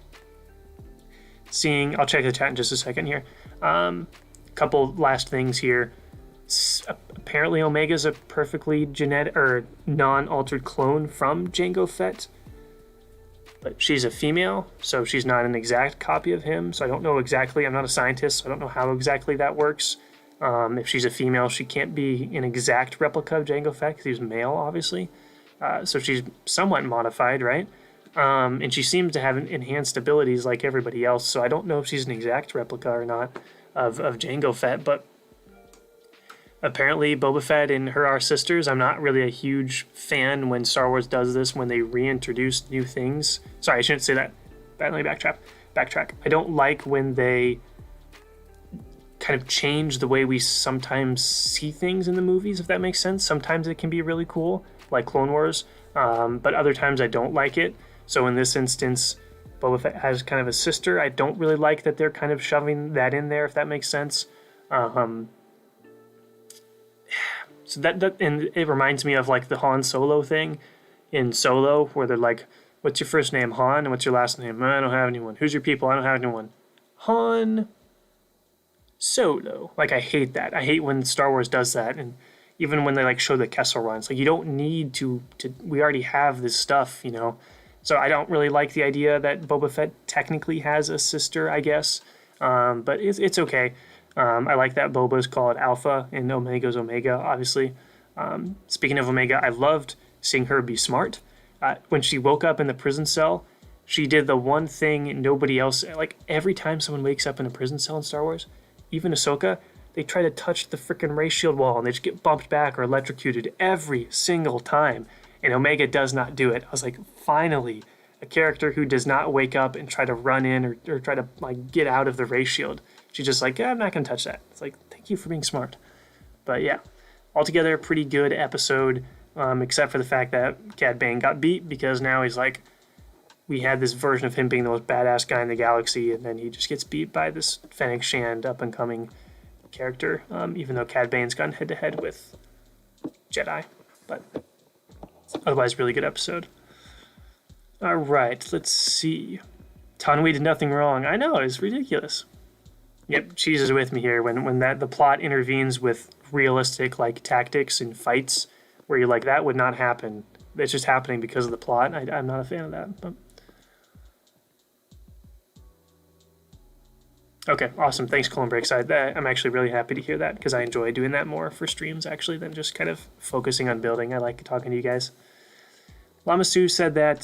I'll check the chat in just a second here. Couple last things here. Apparently Omega's a perfectly genetic or non-altered clone from Jango Fett, but she's a female, so she's not an exact copy of him. So I don't know exactly. I'm not a scientist, so I don't know how exactly that works. If she's a female, she can't be an exact replica of Jango Fett because he's male, obviously. So she's somewhat modified, right? And she seems to have enhanced abilities like everybody else. So I don't know if she's an exact replica or not of Jango Fett, but apparently Boba Fett and her are sisters. I'm not really a huge fan when Star Wars does this, when they reintroduce new things. Sorry, I shouldn't say that. Let me backtrack. I don't like when they kind of change the way we sometimes see things in the movies, if that makes sense. Sometimes it can be really cool, like Clone Wars, but other times I don't like it. So in this instance, Boba Fett has kind of a sister. I don't really like that they're kind of shoving that in there, if that makes sense. So that and it reminds me of like the Han Solo thing in Solo, where they're like, "What's your first name, Han? And what's your last name?" "I don't have anyone." "Who's your people?" "I don't have anyone." Han Solo. Like, I hate that. I hate when Star Wars does that, and even when they like show the Kessel Run, it's like, you don't need to. We already have this stuff, you know. So I don't really like the idea that Boba Fett technically has a sister, I guess, but it's okay. I like that Boba's called Alpha and Omega's Omega, obviously. Speaking of Omega, I loved seeing her be smart. When she woke up in the prison cell, she did the one thing nobody else... Like, every time someone wakes up in a prison cell in Star Wars, even Ahsoka, they try to touch the freaking ray shield wall and they just get bumped back or electrocuted every single time. And Omega does not do it. I was like, finally, a character who does not wake up and try to run in or try to like get out of the ray shield. She's just like, I'm not going to touch that. It's like, thank you for being smart. But yeah, altogether, a pretty good episode, except for the fact that Cad Bane got beat, because now he's like, we had this version of him being the most badass guy in the galaxy, and then he just gets beat by this Fennec Shand up-and-coming character, even though Cad Bane's gone head-to-head with Jedi. But otherwise, really good episode. All right, let's see. Tanwi did nothing wrong. I know, it's ridiculous. Yep, Cheese is with me here. When the plot intervenes with realistic like tactics and fights, where you're like, that would not happen. It's just happening because of the plot. I'm not a fan of that. But... Okay, awesome. Thanks, Clone Breaks. I'm actually really happy to hear that, because I enjoy doing that more for streams, actually, than just kind of focusing on building. I like talking to you guys. Lama Su said that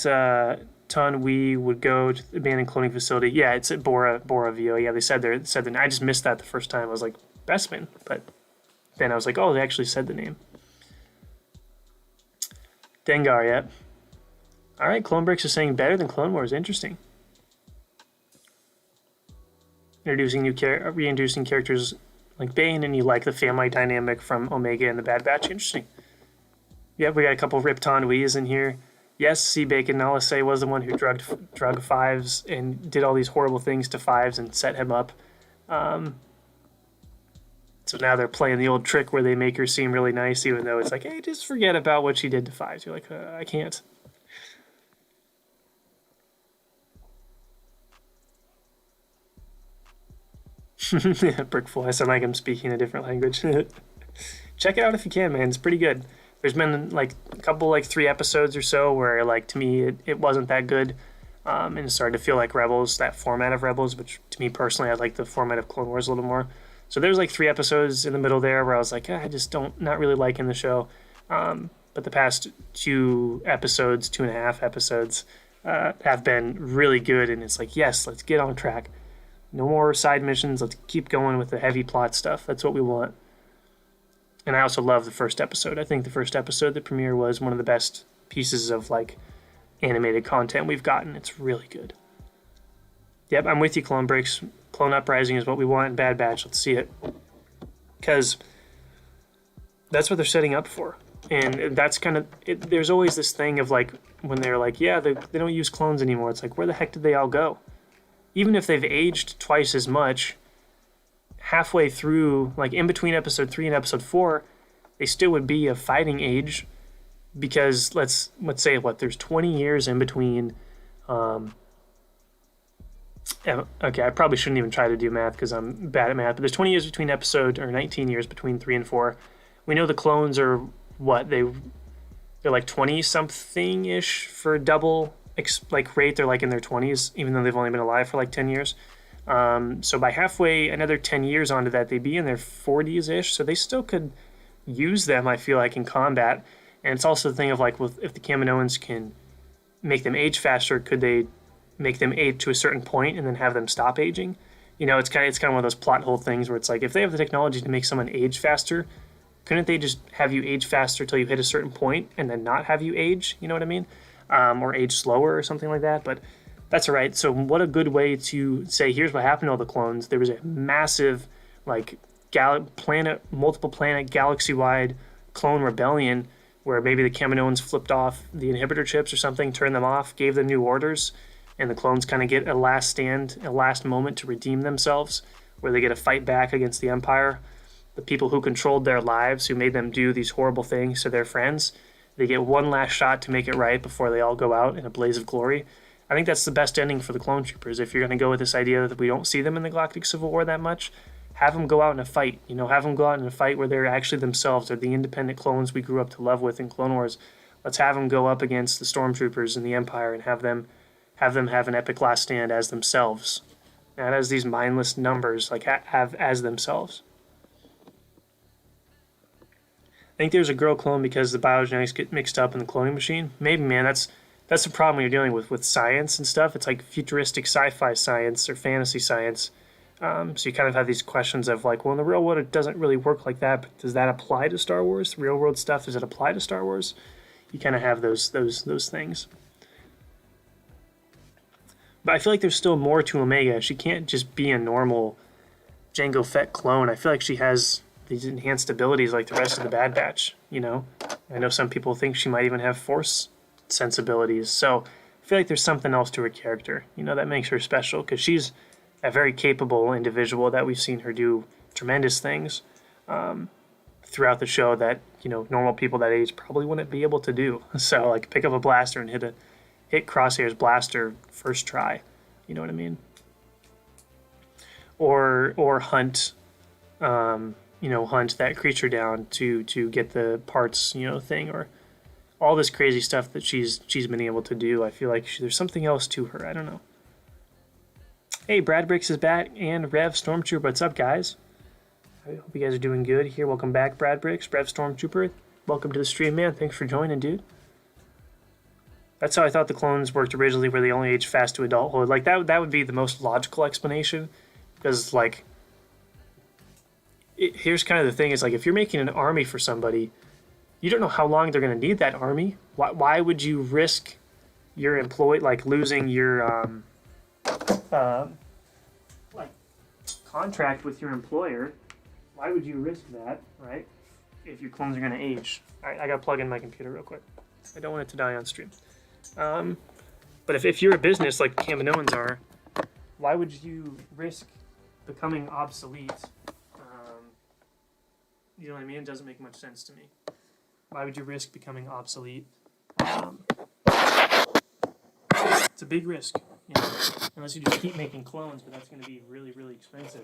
Tanwi would go to the abandoned cloning facility. Yeah, it's at Bora VO. Yeah, they said that. I just missed that the first time. I was like, Bespin. But then I was like, oh, they actually said the name. Dengar, yeah. All right, Clone Breaks is saying better than Clone Wars. Interesting. Reintroducing characters like Bane, and you like the family dynamic from Omega and the Bad Batch. Interesting. Yep, we got a couple Rip Tanwi's in here. Yes, C. Bacon Nalase was the one who drug Fives and did all these horrible things to Fives and set him up. So now they're playing the old trick where they make her seem really nice, even though it's like, hey, just forget about what she did to Fives. You're like, I can't. Brickful. I sound like I'm speaking a different language. Check it out if you can, man. It's pretty good. There's been like a couple, like 3 episodes or so where, like, to me, it wasn't that good. And it started to feel like Rebels, that format of Rebels, which to me personally, I like the format of Clone Wars a little more. So there's like 3 episodes in the middle there where I was like, I just not really liking the show. But but the past 2.5 episodes, have been really good. And it's like, yes, let's get on track. No more side missions. Let's keep going with the heavy plot stuff. That's what we want. And I also love the first episode. I think the first episode, the premiere, was one of the best pieces of like animated content we've gotten. It's really good. Yep, I'm with you, Clone Breaks. Clone Uprising is what we want in Bad Batch. Let's see it. Because that's what they're setting up for. And that's kind of... there's always this thing of like, when they're like, yeah, they don't use clones anymore. It's like, where the heck did they all go? Even if they've aged twice as much, halfway through, like in between episode 3 and episode 4, they still would be of fighting age, because let's say there's 20 years in between. Okay, I probably shouldn't even try to do math because I'm bad at math, but there's 20 years between episode, or 19 years between 3 and 4. We know the clones are they're like 20 something ish for double rate. They're like in their 20s, even though they've only been alive for like 10 years. So by halfway, another 10 years onto that, they'd be in their 40s ish. So they still could use them, I feel like, in combat. And it's also the thing of like, if the Kaminoans can make them age faster, could they make them age to a certain point and then have them stop aging? You know, it's kind of one of those plot hole things where it's like, if they have the technology to make someone age faster, couldn't they just have you age faster till you hit a certain point and then not have you age? You know what I mean? Or age slower or something like that. But that's all right. So what a good way to say, here's what happened to all the clones. There was a massive, like, multiple planet, galaxy-wide clone rebellion where maybe the Kaminoans flipped off the inhibitor chips or something, turned them off, gave them new orders, and the clones kind of get a last stand, a last moment to redeem themselves, where they get to fight back against the Empire. The people who controlled their lives, who made them do these horrible things to their friends, they get one last shot to make it right before they all go out in a blaze of glory. I think that's the best ending for the clone troopers. If you're going to go with this idea that we don't see them in the Galactic Civil War that much, have them go out in a fight. You know, have them go out in a fight where they're actually themselves. They're the independent clones we grew up to love with in Clone Wars. Let's have them go up against the stormtroopers and the Empire and have them have an epic last stand as themselves, not as these mindless numbers. Like, have as themselves. I think there's a girl clone because the biogenetics get mixed up in the cloning machine. Maybe, man, that's the problem when you're dealing with science and stuff. It's like futuristic sci-fi science or fantasy science. So you kind of have these questions of like, well, in the real world, it doesn't really work like that, but does that apply to Star Wars? Real world stuff, does it apply to Star Wars? You kind of have those things. But I feel like there's still more to Omega. She can't just be a normal Jango Fett clone. I feel like she has these enhanced abilities like the rest of the Bad Batch, you know? I know some people think she might even have Force sensibilities. So I feel like there's something else to her character, you know, that makes her special, because she's a very capable individual that we've seen her do tremendous things throughout the show that, you know, normal people that age probably wouldn't be able to do. So, like, pick up a blaster and hit Crosshair's blaster first try. You know what I mean? Or hunt, hunt that creature down to get the parts, thing, or all this crazy stuff that she's been able to do. I feel like there's something else to her. I don't know. Hey, Brad Bricks is back, and Rev Stormtrooper. What's up, guys? I hope you guys are doing good here. Welcome back, Brad Bricks, Rev Stormtrooper. Welcome to the stream, man. Thanks for joining, dude. That's how I thought the clones worked originally, where they only age fast to adulthood. Like, that would be the most logical explanation. Because, like, here's kind of the thing. Is like, if you're making an army for somebody, you don't know how long they're going to need that army. Why would you risk your employee, like, losing your, contract with your employer? Why would you risk that, right? If your clones are going to age. All right, I got to plug in my computer real quick. I don't want it to die on stream. But if you're a business like Kaminoans are, why would you risk becoming obsolete? You know what I mean? It doesn't make much sense to me. Why would you risk becoming obsolete? It's a big risk, unless you just keep making clones, but that's going to be really, really expensive,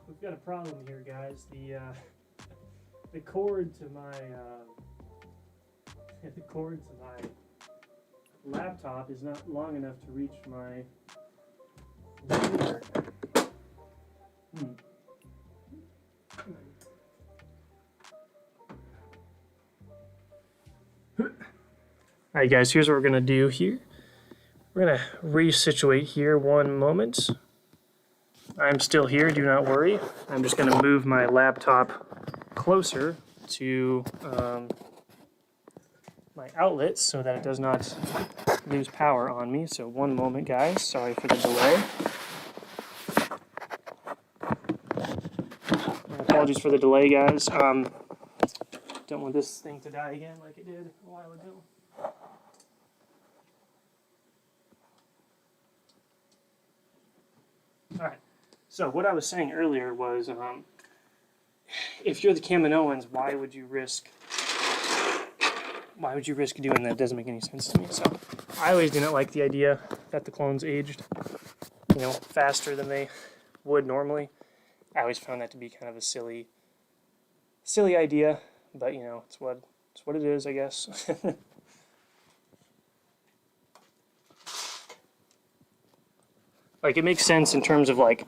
We've got a problem here, guys. The cord to my laptop is not long enough to reach my Weird. Alright guys, here's what we're going to do here. We're going to resituate here one moment. I'm still here, do not worry. I'm just going to move my laptop closer to my outlet so that it does not lose power on me. So one moment guys, sorry for the delay. Apologies for the delay guys. Don't want this thing to die again like it did a while ago. Alright, so what I was saying earlier was, if you're the Kaminoans, why would you risk doing that? It doesn't make any sense to me. So I always didn't like the idea that the clones aged, faster than they would normally. I always found that to be kind of a silly idea, but it's what it is, I guess. Like, it makes sense in terms of, like,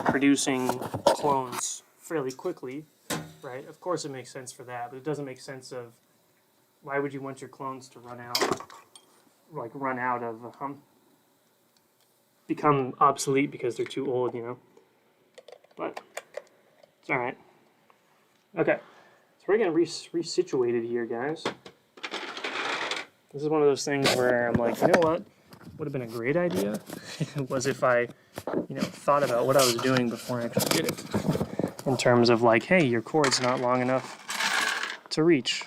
producing clones fairly quickly, right? Of course it makes sense for that, but it doesn't make sense of why would you want your clones to run out of, become obsolete because they're too old, But it's alright. Okay, so we're getting resituated here, guys. This is one of those things where I'm like, you know what? Would have been a great idea was if I, thought about what I was doing before I actually did it. In terms of like, hey, your cord's not long enough to reach.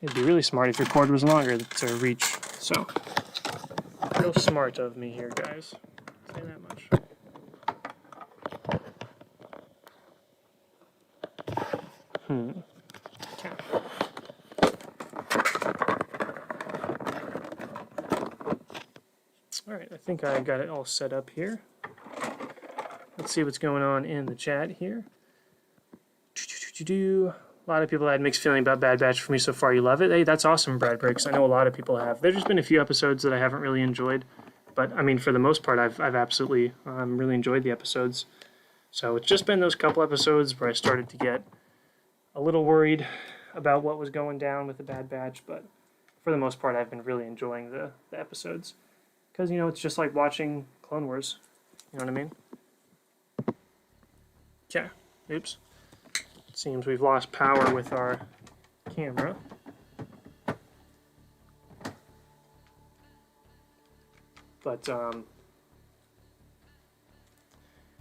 It'd be really smart if your cord was longer to reach. So, real smart of me here, guys. Say that much. Okay. Alright, I think I got it all set up here. Let's see what's going on in the chat here. A lot of people had mixed feeling about Bad Batch for me so far. You love it? Hey, that's awesome, Brad Briggs. I know a lot of people have. There's just been a few episodes that I haven't really enjoyed. But, I mean, for the most part, I've absolutely really enjoyed the episodes. So it's just been those couple episodes where I started to get a little worried about what was going down with the Bad Batch. But for the most part, I've been really enjoying the episodes. Because, it's just like watching Clone Wars. You know what I mean? Okay. Oops. It seems we've lost power with our camera. But,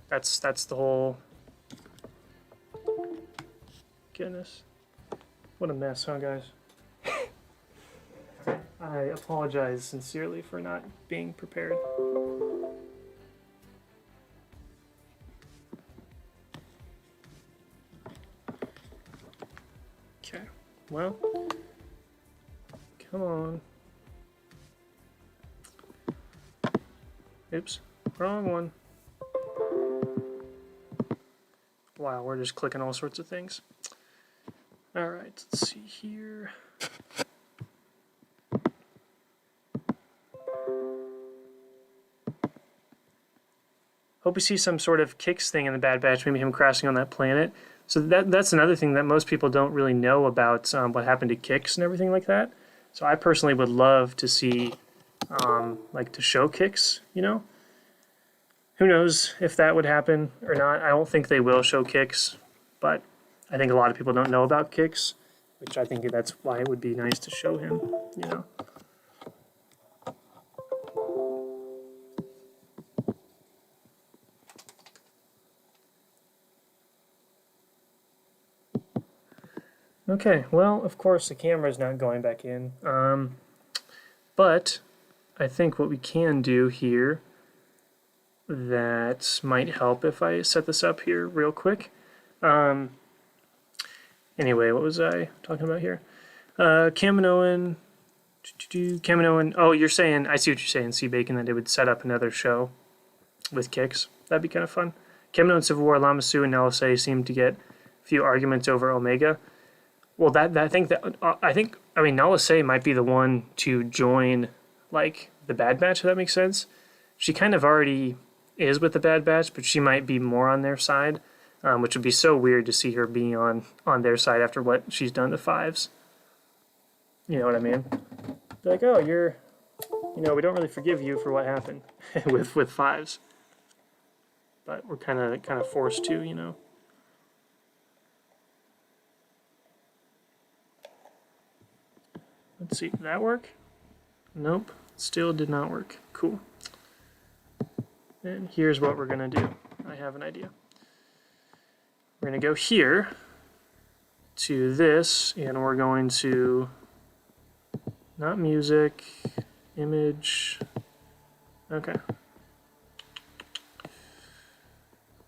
that's the whole... Goodness. What a mess, huh, guys? I apologize sincerely for not being prepared. Okay, well, come on. Oops, wrong one. Wow, we're just clicking all sorts of things. Alright, let's see here. Hope we see some sort of Kix thing in the Bad Batch, maybe him crashing on that planet. So that's another thing that most people don't really know about what happened to Kix and everything like that. So I personally would love to see, to show Kix, Who knows if that would happen or not. I don't think they will show Kix, but I think a lot of people don't know about Kix, which I think that's why it would be nice to show him, Okay, well, of course the camera's not going back in, but I think what we can do here that might help if I set this up here real quick. Anyway, what was I talking about here? Kaminoan, oh, you're saying, I see what you're saying, C-Bacon, that they would set up another show with Kix. That'd be kind of fun. Kaminoan Civil War, Lamasu and LSA seem to get a few arguments over Omega. Well, I think Nala Se might be the one to join, the Bad Batch, if that makes sense. she kind of already is with the Bad Batch, but she might be more on their side, which would be so weird to see her being on their side after what she's done to Fives. You know what I mean? Be like, oh, you're, you know, we don't really forgive you for what happened with Fives, but we're kind of forced to, you know. Let's see, did that work? Nope, still did not work. Cool. And here's what we're gonna do. I have an idea. We're gonna go here to this, and we're going to, not music, image, okay.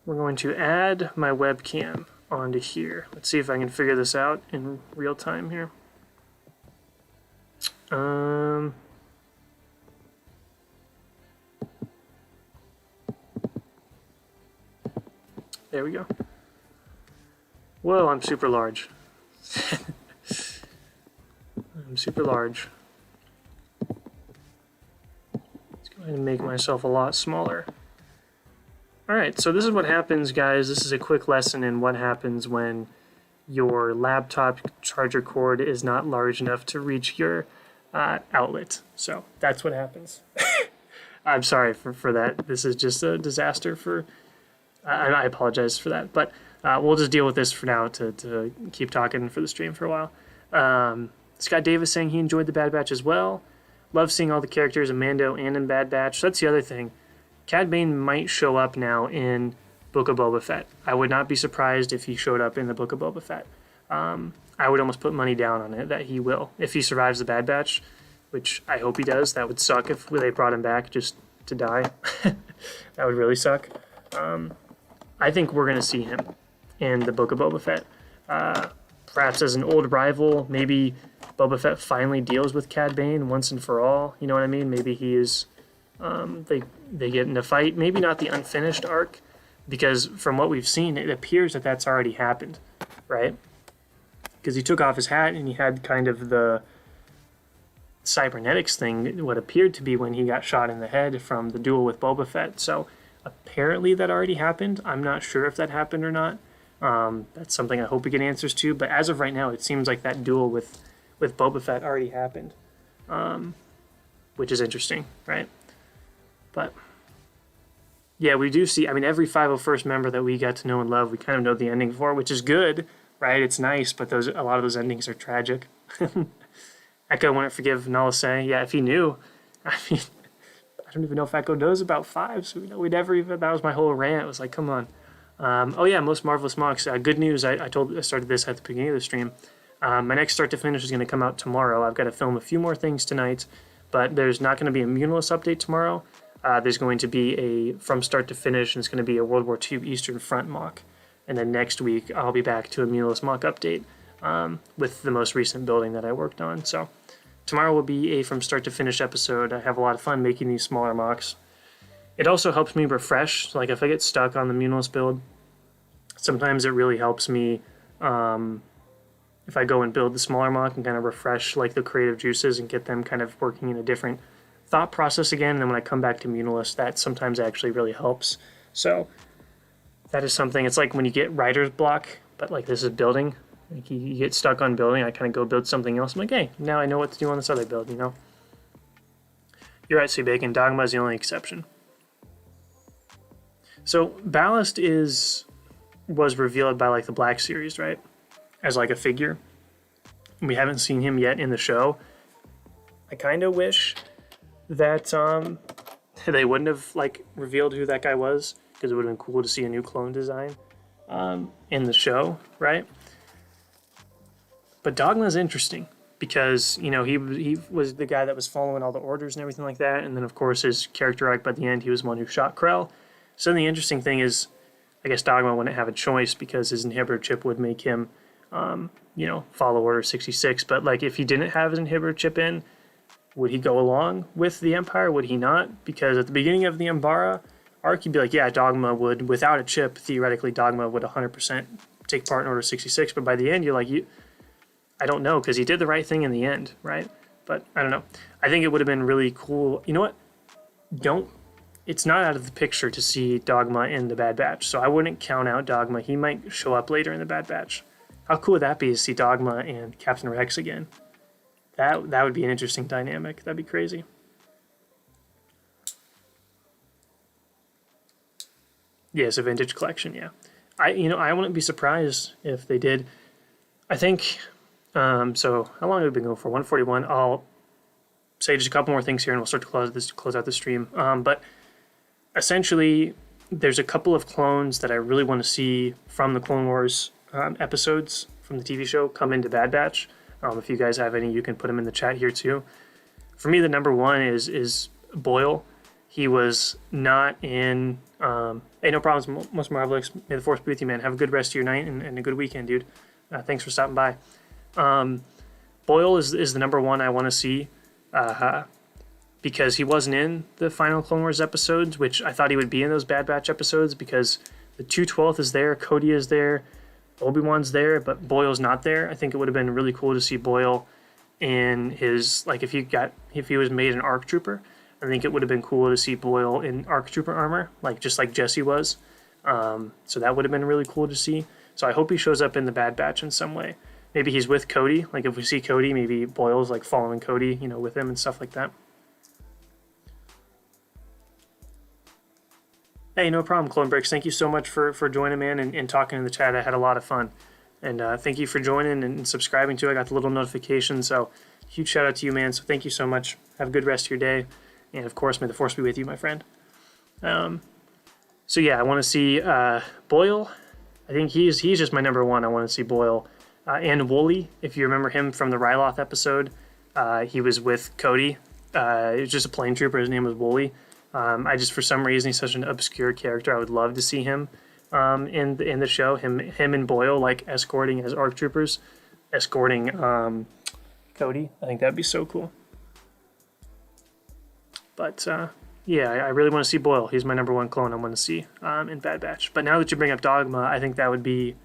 We're going to add my webcam onto here. Let's see if I can figure this out in real time here. There we go. Whoa, I'm super large. I'm super large. Let's go ahead and make myself a lot smaller. Alright, so this is what happens, guys. This is a quick lesson in what happens when your laptop charger cord is not large enough to reach your outlet. So that's what happens. I'm sorry for that. This is just a disaster for... I apologize for that, but we'll just deal with this for now to keep talking for the stream for a while. Scott Davis saying he enjoyed the Bad Batch as well. Love seeing all the characters in Mando and in Bad Batch. So that's the other thing. Cad Bane might show up now in Book of Boba Fett. I would not be surprised if he showed up in the Book of Boba Fett. I would almost put money down on it that he will. If he survives the Bad Batch, which I hope he does. That would suck if they brought him back just to die. That would really suck. I think we're going to see him in the Book of Boba Fett. Perhaps as an old rival, maybe Boba Fett finally deals with Cad Bane once and for all. You know what I mean? Maybe he is... they get in a fight. Maybe not the unfinished arc, because from what we've seen, it appears that that's already happened, right? Because he took off his hat and he had kind of the cybernetics thing, what appeared to be when he got shot in the head from the duel with Boba Fett. So apparently that already happened. I'm not sure if that happened or not. That's something I hope we get answers to. But as of right now, it seems like that duel with Boba Fett already happened, which is interesting, right? But yeah, we do see, I mean, every 501st member that we got to know and love, we kind of know the ending for, which is good, right? It's nice, but a lot of those endings are tragic. Echo wouldn't forgive Nala Say. Yeah, if he knew. I mean, I don't even know if Echo knows about Fives. We never even, that was my whole rant. It was like, come on. Oh yeah, Most Marvelous Mocks. Good news, I started this at the beginning of the stream. My next start to finish is going to come out tomorrow. I've got to film a few more things tonight, but there's not going to be a Muunilinst update tomorrow. There's going to be a from start to finish, and it's going to be a World War II Eastern Front mock. And then next week, I'll be back to a Muunilinst mock update with the most recent building that I worked on. So tomorrow will be a from start to finish episode. I have a lot of fun making these smaller mocks. It also helps me refresh. So like if I get stuck on the Muunilinst build, sometimes it really helps me if I go and build the smaller mock and kind of refresh like the creative juices and get them kind of working in a different thought process again. And then when I come back to Muunilinst, that sometimes actually really helps. So that is something. It's like when you get writer's block, but like this is building. Like you get stuck on building, I kind of go build something else. I'm like, hey, now I know what to do on this other build, you know? You're right, Sweet Bacon. Dogma is the only exception. So Ballast was revealed by like the Black Series, right? As like a figure. We haven't seen him yet in the show. I kind of wish that they wouldn't have like revealed who that guy was, because it would have been cool to see a new clone design in the show, right? But Dogma is interesting because, you know, he was the guy that was following all the orders and everything like that, and then of course his character arc by the end, he was the one who shot Krell. So the interesting thing is, I guess Dogma wouldn't have a choice because his inhibitor chip would make him, you know, follow Order 66. But like if he didn't have his inhibitor chip in, would he go along with the Empire? Would he not? Because at the beginning of the Umbara arc, you'd be like, yeah, Dogma would, without a chip, theoretically Dogma would 100% take part in Order 66. But by the end, you're like, I don't know, because he did the right thing in the end, right? But I don't know. I think it would have been really cool. You know what? it's not out of the picture to see Dogma in the Bad Batch, so I wouldn't count out Dogma. He might show up later in the Bad Batch. How cool would that be to see Dogma and Captain Rex again? That would be an interesting dynamic. That'd be crazy. Yes, a vintage collection, yeah. I wouldn't be surprised if they did. I think, so how long have we been going for? 141. I'll say just a couple more things here and we'll start to close out the stream. But essentially, there's a couple of clones that I really want to see from the Clone Wars episodes from the TV show come into Bad Batch. If you guys have any, you can put them in the chat here too. For me, the number one is Boyle. He was not in... hey, no problems, Most Marvelous. May the Force be with you, man. Have a good rest of your night and a good weekend, dude. Thanks for stopping by. Boyle is the number one I want to see because he wasn't in the final Clone Wars episodes, which I thought he would be in those Bad Batch episodes because the 212th is there, Cody is there, Obi-Wan's there, but Boyle's not there. I think it would have been really cool to see Boyle in his, like if he was made an ARC Trooper, I think it would have been cool to see Boyle in ARC Trooper armor, just like Jesse was. So that would have been really cool to see. So I hope he shows up in the Bad Batch in some way. Maybe he's with Cody. Like if we see Cody, maybe Boyle's like following Cody, with him and stuff like that. Hey, no problem, Clone Breaks. Thank you so much for joining, man, and talking in the chat. I had a lot of fun. And thank you for joining and subscribing too. I got the little notification, so huge shout out to you, man. So thank you so much. Have a good rest of your day. And of course, may the Force be with you, my friend. So yeah, I want to see Boyle. I think he's just my number one. I want to see Boyle. And Wooly, if you remember him from the Ryloth episode, he was with Cody. It was just a plane trooper. His name was Wooly. I just, for some reason, he's such an obscure character. I would love to see him in the show. Him and Boyle like escorting as ARC troopers, escorting Cody. I think that'd be so cool. But yeah, I really want to see Boyle. He's my number one clone I want to see in Bad Batch. But now that you bring up Dogma, I think that would be,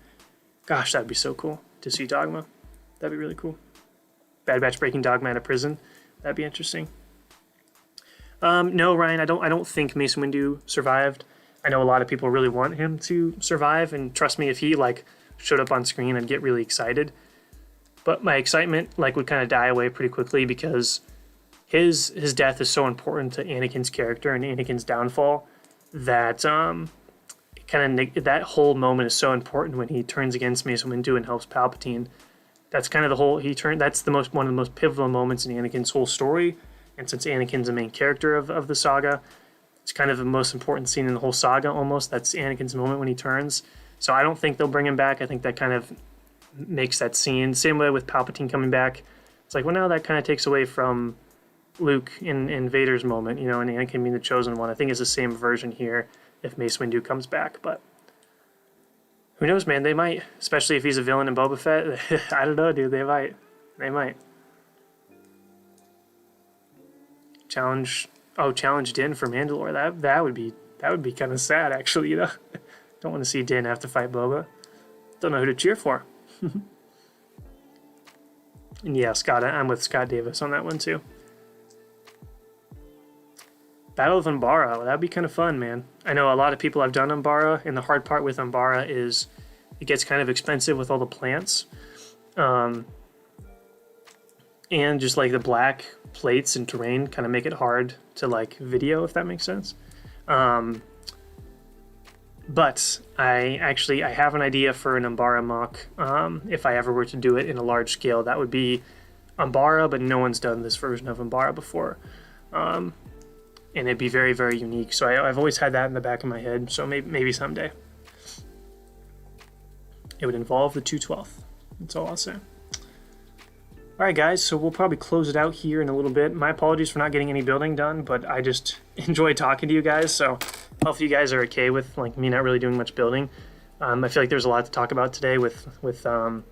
gosh, that'd be so cool to see Dogma. That'd be really cool. Bad Batch breaking Dogma out of prison. That'd be interesting. No, Ryan, I don't think Mace Windu survived. I know a lot of people really want him to survive, and trust me, if he showed up on screen, I'd get really excited. But my excitement would kind of die away pretty quickly because his death is so important to Anakin's character and Anakin's downfall that that whole moment is so important when he turns against Mace Windu and helps Palpatine. That's kind of the whole that's one of the most pivotal moments in Anakin's whole story. And since Anakin's the main character of the saga, it's kind of the most important scene in the whole saga almost. That's Anakin's moment when he turns. So I don't think they'll bring him back. I think that kind of makes that scene. Same way with Palpatine coming back. It's like, well, now that kind of takes away from Luke in Vader's moment, and Anakin being the chosen one. I think it's the same version here if Mace Windu comes back. But who knows, man? They might, especially if he's a villain in Boba Fett. I don't know, dude. They might. Challenge Din for Mandalore. That would be kind of sad, actually. Don't want to see Din have to fight Boba. Don't know who to cheer for. And yeah, Scott, I'm with Scott Davis on that one too. Battle of Umbara. That'd be kind of fun, man. I know a lot of people have done Umbara, and the hard part with Umbara is it gets kind of expensive with all the plants. And just the black plates and terrain kind of make it hard to video, if that makes sense. But I have an idea for an Umbara mock. If I ever were to do it in a large scale, that would be Umbara, but no one's done this version of Umbara before. And it'd be very, very unique. So I've always had that in the back of my head. So maybe someday. It would involve the 212th. That's all I'll say. Alright guys, so we'll probably close it out here in a little bit. My apologies for not getting any building done, but I just enjoy talking to you guys, so hopefully you guys are okay with me not really doing much building. I feel like there's a lot to talk about today with LegoCon,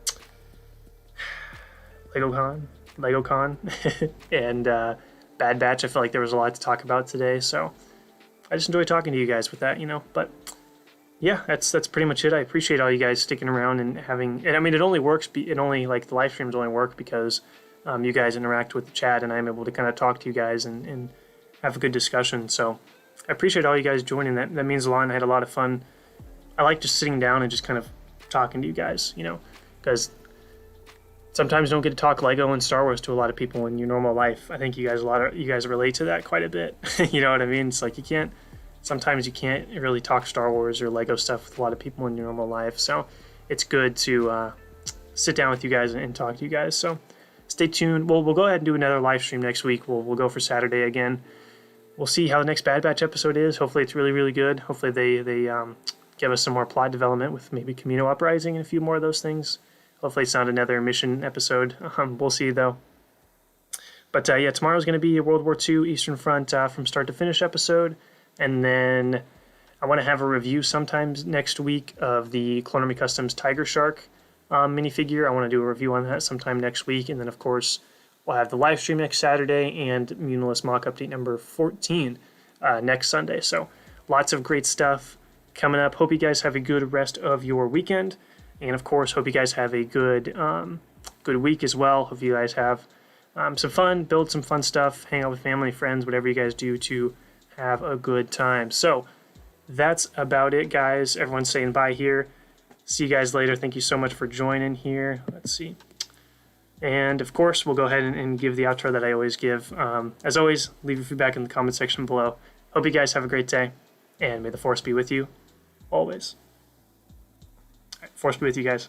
and Bad Batch. I feel like there was a lot to talk about today, so I just enjoy talking to you guys with that, but yeah, that's pretty much it. I appreciate all you guys sticking around and having, and I mean, it only works, the live streams only work because you guys interact with the chat and I'm able to kind of talk to you guys and have a good discussion. So I appreciate all you guys joining. That means a lot, and I had a lot of fun. I like just sitting down and just kind of talking to you guys, you know, because sometimes you don't get to talk Lego and Star Wars to a lot of people in your normal life. I think you guys relate to that quite a bit. You know what I mean? It's like sometimes you can't really talk Star Wars or Lego stuff with a lot of people in your normal life. So it's good to sit down with you guys and talk to you guys. So stay tuned. We'll go ahead and do another live stream next week. We'll go for Saturday again. We'll see how the next Bad Batch episode is. Hopefully it's really, really good. Hopefully they give us some more plot development with maybe Camino Uprising and a few more of those things. Hopefully it's not another mission episode. We'll see, though. But yeah, tomorrow's going to be a World War II Eastern Front from start to finish episode. And then I want to have a review sometimes next week of the Clone Army Customs Tiger Shark minifigure. I want to do a review on that sometime next week. And then, of course, we'll have the live stream next Saturday and Muunilinst mock update number 14 next Sunday. So lots of great stuff coming up. Hope you guys have a good rest of your weekend. And, of course, hope you guys have a good week as well. Hope you guys have some fun, build some fun stuff, hang out with family, friends, whatever you guys do to have a good time. So that's about it, guys. Everyone's saying bye here. See you guys later. Thank you so much for joining here. Let's see. And, of course, we'll go ahead and give the outro that I always give. As always, leave your feedback in the comment section below. Hope you guys have a great day, and may the Force be with you always. All right, Force be with you guys.